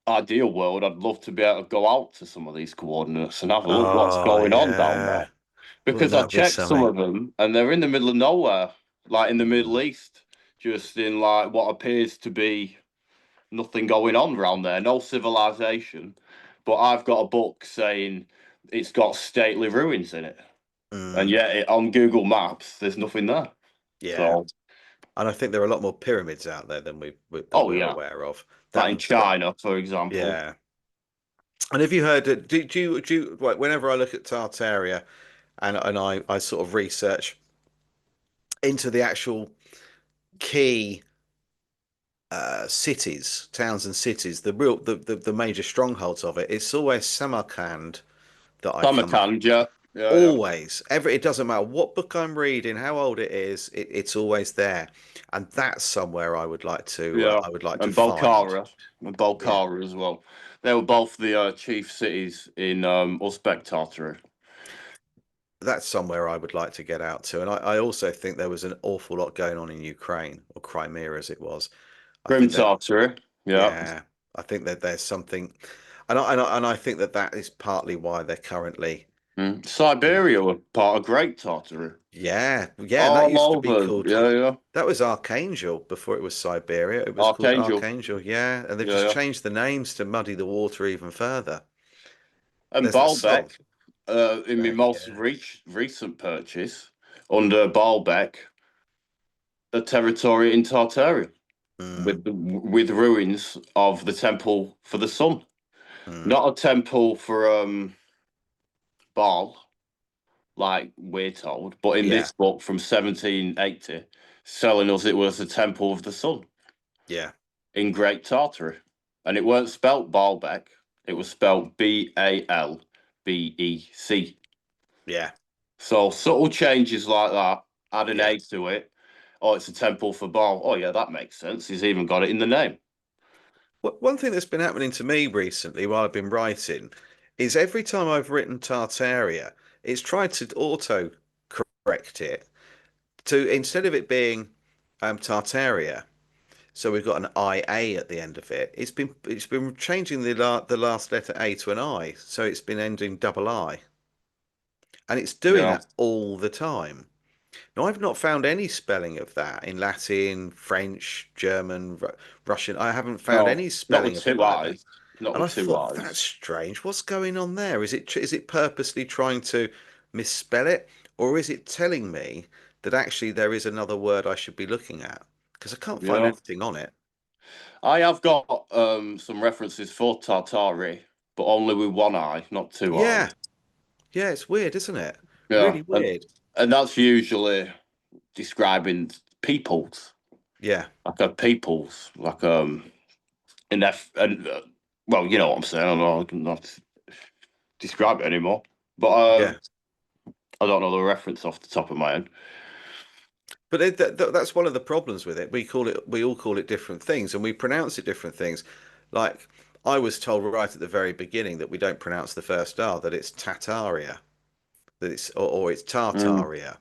ideal world, I'd love to be able to go out to some of these coordinates and have a look what's oh going on down yeah, there. wouldn't Because I that be checked some something? of them and they're in the middle of nowhere, like in the Middle Mm, East, just in like what appears to be nothing going on around there, no civilization. But I've got a book saying it's got stately ruins in it. And mm, yet on Google Maps, there's nothing there. yeah, So, and I think there are a lot more pyramids out there than that oh we're yeah, aware of. like in That China, for example. yeah. And have you heard? Like, whenever I look at Tartaria and I sort of research into the actual key cities, towns and cities, the major strongholds of it, it's always Samarkand that I come Samarkand, yeah. Yeah, yeah. always. It doesn't matter what book I'm reading, how old it is, it's always there. And that's somewhere Yeah. I would like to And find. Bolkara. And Yeah. Bolkara as well. They were both the chief cities in Uzbek Tartary. That's somewhere I would like to get out to. And I also think there was an awful lot going on in Ukraine or Crimea as it was. I Grim think that, Tartary. Yeah. yeah, I think that there's something, and I think that is partly why they're currently, Mm. you know, Siberia were part of Great Tartary. yeah, yeah, and that All used to be over. called, Yeah, yeah. that was Archangel before it was Siberia. It was called Archangel. Archangel, yeah, and they've Yeah, just yeah. changed the names to muddy the water even further. And There's that song. Baalbek, in my Back, most yeah. recent purchase, under Baalbek, a territory in Tartaria Mm, with ruins of the temple for the sun. mm, Not a temple for Baal, like we're told, but in yeah, this book from 1780, selling us it was the temple of the sun yeah, in Great Tartary. And it weren't spelt Baalbek, it was spelt Balbec. yeah, So subtle changes like that, add an yeah. A to it. Oh, it's a temple for Baal. Oh, yeah, that makes sense. He's even got it in the name. One thing that's been happening to me recently while I've been writing is every time I've written Tartaria, it's tried to auto correct it to instead of it being Tartaria. So we've got an IA at the end of it. It's been changing the last letter A to an I, so it's been ending double I, and it's doing Yeah. that all the time. Now I've not found any spelling of that in Latin, French, German, Russian. I haven't found No, any not with spelling of it two like that. eyes. Not And with I two thought that's eyes. strange. What's going on there? Is it purposely trying to misspell it, or is it telling me that actually there is another word I should be looking at? Because I can't find Yeah. anything on it. I have got some references for Tartari, but only with one eye, not two eyes. Yeah, yeah, it's weird, isn't it? Yeah, Really weird. and that's usually describing peoples, Yeah, like a peoples, like in F and well, you know what I'm saying. I don't know, I can not describe it anymore, but yeah. I don't know the reference off the top of my head. But that's one of the problems with it. We all call it different things, and we pronounce it different things. Like I was told right at the very beginning that we don't pronounce the first R, that it's Tataria, or it's Mm, Tartaria,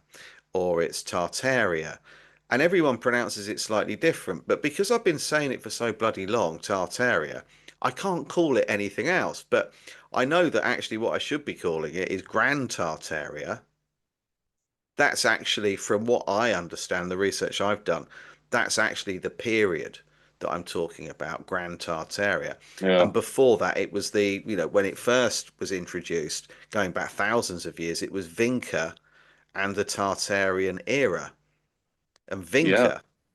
or it's Tartaria. And everyone pronounces it slightly different. But because I've been saying it for so bloody long, Tartaria, I can't call it anything else. But I know that actually what I should be calling it is Grand Tartaria. That's actually, from what I understand, the research I've done, that's actually the period that I'm talking about, Grand Tartaria. yeah, And before that, it was when it first was introduced, going back thousands of years, it was Vinca and the Tartarian era, and yeah,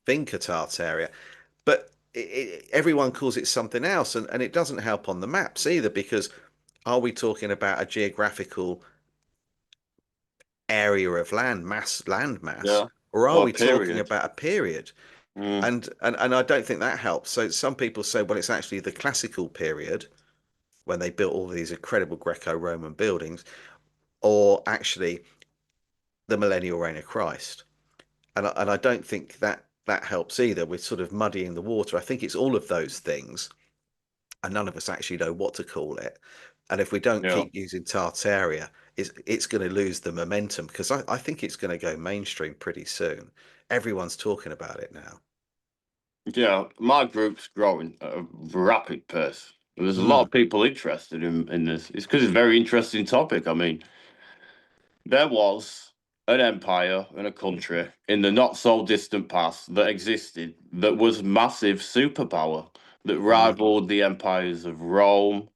Vinca Tartaria. But everyone calls it something else, and it doesn't help on the maps either, because are we talking about a geographical area of land mass, yeah. or are Or a we talking period. about a period? Mm, And I don't think that helps. So some people say, well, it's actually the classical period when they built all these incredible Greco-Roman buildings, or actually the millennial reign of Christ. And I don't think that helps either. We're sort of muddying the water. I think it's all of those things, and none of us actually know what to call it. And if we don't yeah, keep using Tartaria, it's going to lose the momentum, because I think it's going to go mainstream pretty soon. Everyone's talking about it now. yeah. My group's growing at a rapid pace. There's a lot Mm, of people interested in this. It's because it's a very interesting topic. I mean, there was an empire and a country in the not so distant past that existed that was massive superpower that mm. rivaled the empires of Rome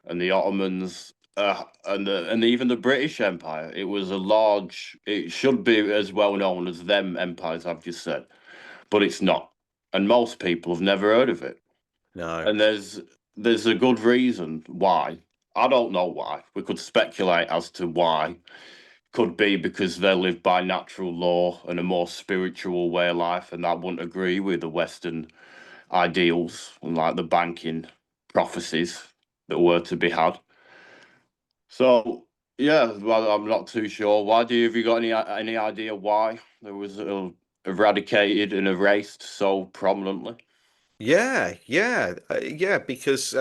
and the Ottomans and even the British Empire. It was a large. It should be as well known as them empires I've just said, but it's not, and most people have never heard of it. No. And there's a good reason why. I don't know why. We could speculate as to why. Could be because they live by natural law and a more spiritual way of life, and that wouldn't agree with the Western ideals and like the banking prophecies that were to be had. So yeah, well, I'm not too sure. Why do you have you got any idea why there was eradicated and erased so prominently? Yeah, yeah, yeah, because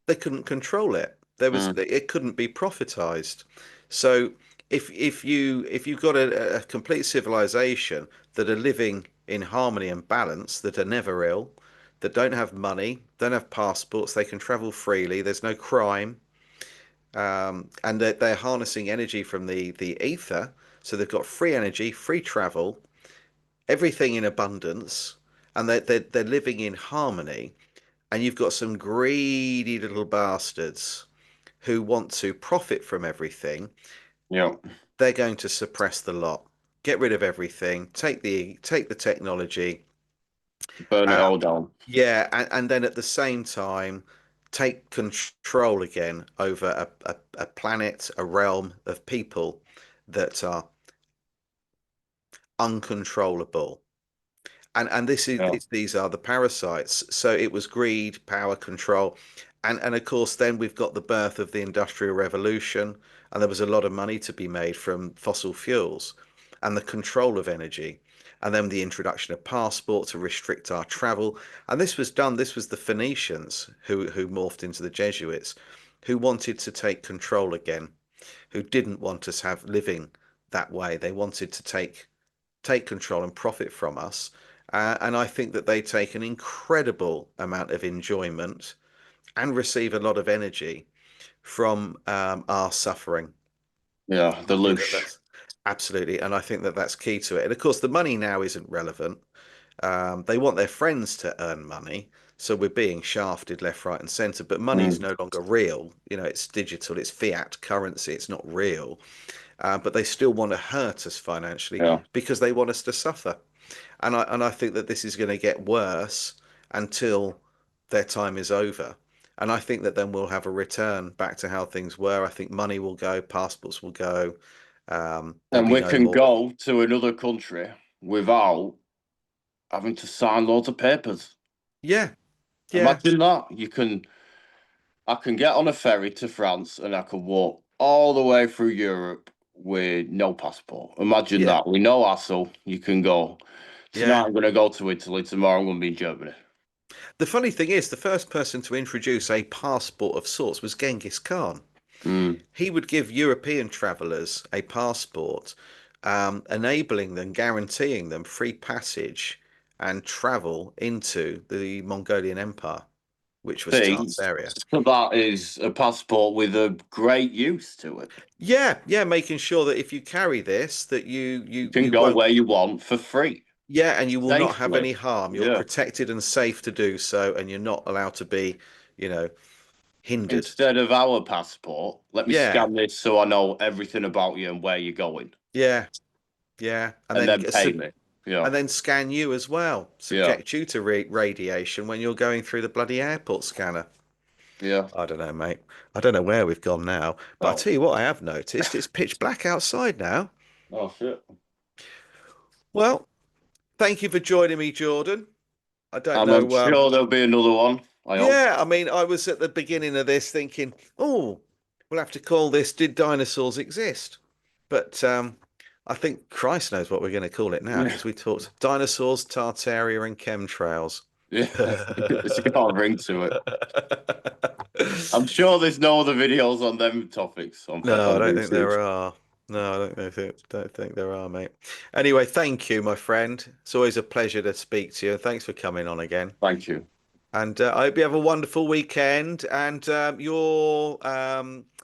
they couldn't control it. Mm, It couldn't be profitized. So if you've got a complete civilization that are living in harmony and balance, that are never ill, that don't have money, don't have passports, they can travel freely, there's no crime, and they're harnessing energy from the ether, so they've got free energy, free travel, everything in abundance, and they're living in harmony. And you've got some greedy little bastards who want to profit from everything. yeah, They're going to suppress the lot, get rid of everything, take the technology, burn it uh, all down. yeah, and then at the same time take control again over a planet, a realm of people that are uncontrollable. And this is Yeah, these are the parasites. So it was greed, power, control, and of course then we've got the birth of the Industrial Revolution, and there was a lot of money to be made from fossil fuels and the control of energy, and then the introduction of passport to restrict our travel. And this was done. This was the Phoenicians who morphed into the Jesuits. who wanted to take control again, who didn't want us have living that way. They wanted to take control and profit from us. And I think that they take an incredible amount of enjoyment and receive a lot of energy from our suffering. Yeah, I the think that loosh. that's absolutely, and I think that that's key to it. And of course, the money now isn't relevant. They want their friends to earn money, so we're being shafted left, right, and centre. But money is Mm, no longer real. You know, it's digital, it's fiat currency, it's not real. But they still want to hurt us financially yeah. because they want us to suffer. And I think that this is going to get worse until their time is over. And I think that then we'll have a return back to how things were. I think money will go, passports will go. There'll And be we no can more. go to another country without having to sign loads of papers. Yeah, yeah, Imagine that. I can get on a ferry to France and I can walk all the way through Europe with no passport. Imagine yeah, that. We know hassle. You can go. Tonight yeah. I'm going to go to Italy. Tomorrow I'm going to be in Germany. The funny thing is, the first person to introduce a passport of sorts was Genghis Khan. Mm. He would give European travellers a passport, enabling them, guaranteeing them free passage and travel into the Mongolian Empire, which was See, Tartaria. so that is a passport with a great use to it. Yeah, yeah, making sure that if you carry this, that You can you go won't. where you want for free, Yeah, and you will not have safely. any harm. You're Yeah. protected and safe to do so, and you're not allowed to be, you know, hindered. Instead of our passport, let me Yeah, scan this so I know everything about you and where you're going, yeah, yeah, and then pay me. Yeah. and then scan you as well, Yeah. subject you to radiation when you're going through the bloody airport scanner. Yeah. I don't know, mate. I don't know where we've gone now, but I'll Oh. tell you what I have noticed. It's pitch black outside now. Oh shit. Well, thank you for joining me, Jordan. I don't I'm know. sure there'll be another one. I hope. Yeah, I mean, I was at the beginning of this thinking, oh, we'll have to call this Did Dinosaurs Exist? But I think Christ knows what we're going to call it now Yeah. because we talked dinosaurs, Tartaria, and chemtrails. Yeah. It's got a ring to it. I'm sure there's no other videos on them topics No, I on don't think YouTube. there are. No, I don't think there are, mate. Anyway, thank you, my friend. It's always a pleasure to speak to you. Thanks for coming on again. Thank you. And I hope you have a wonderful weekend. And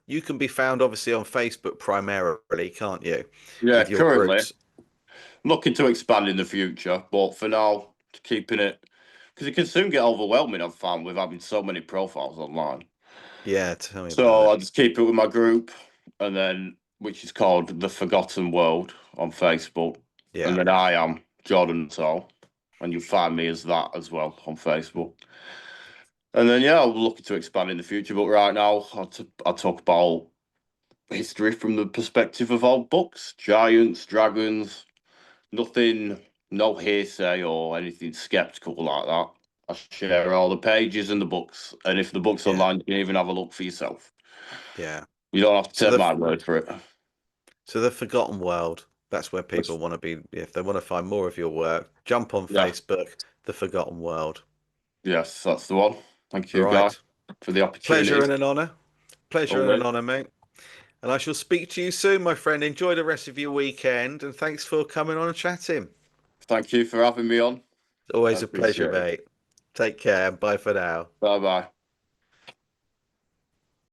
you can be found obviously on Facebook primarily, can't you? Yeah, With your currently groups. I'm looking to expand in the future, but for now, keeping it because it can soon get overwhelming. I've found with having so many profiles online. Yeah, tell me about So it. I just keep it with my group, and then which is called The Forgotten World on Facebook, and Yeah, then I am Jordan Toll, and you'll find me as that as well on Facebook. And then yeah, I'm looking to expand in the future, but right now I'll talk about history from the perspective of old books, giants, dragons, nothing, no hearsay or anything skeptical like that. I share all the pages and the books, and if the book's yeah, online, you can even have a look for yourself. yeah. You don't have to So take the my word for it. so the Forgotten World. That's where people want to be. If they want to find more of your work, jump on Yeah, Facebook, The Forgotten World. yes, that's the one. Thank All you, Guy, right. for the Pleasure opportunity. and an honor. Pleasure and an Always. honor, mate. And I shall speak to you soon, my friend. Enjoy the rest of your weekend, and thanks for coming on and chatting. Thank you for having me on. I Always a pleasure, appreciate it. mate. Take care. Bye for now. Bye bye.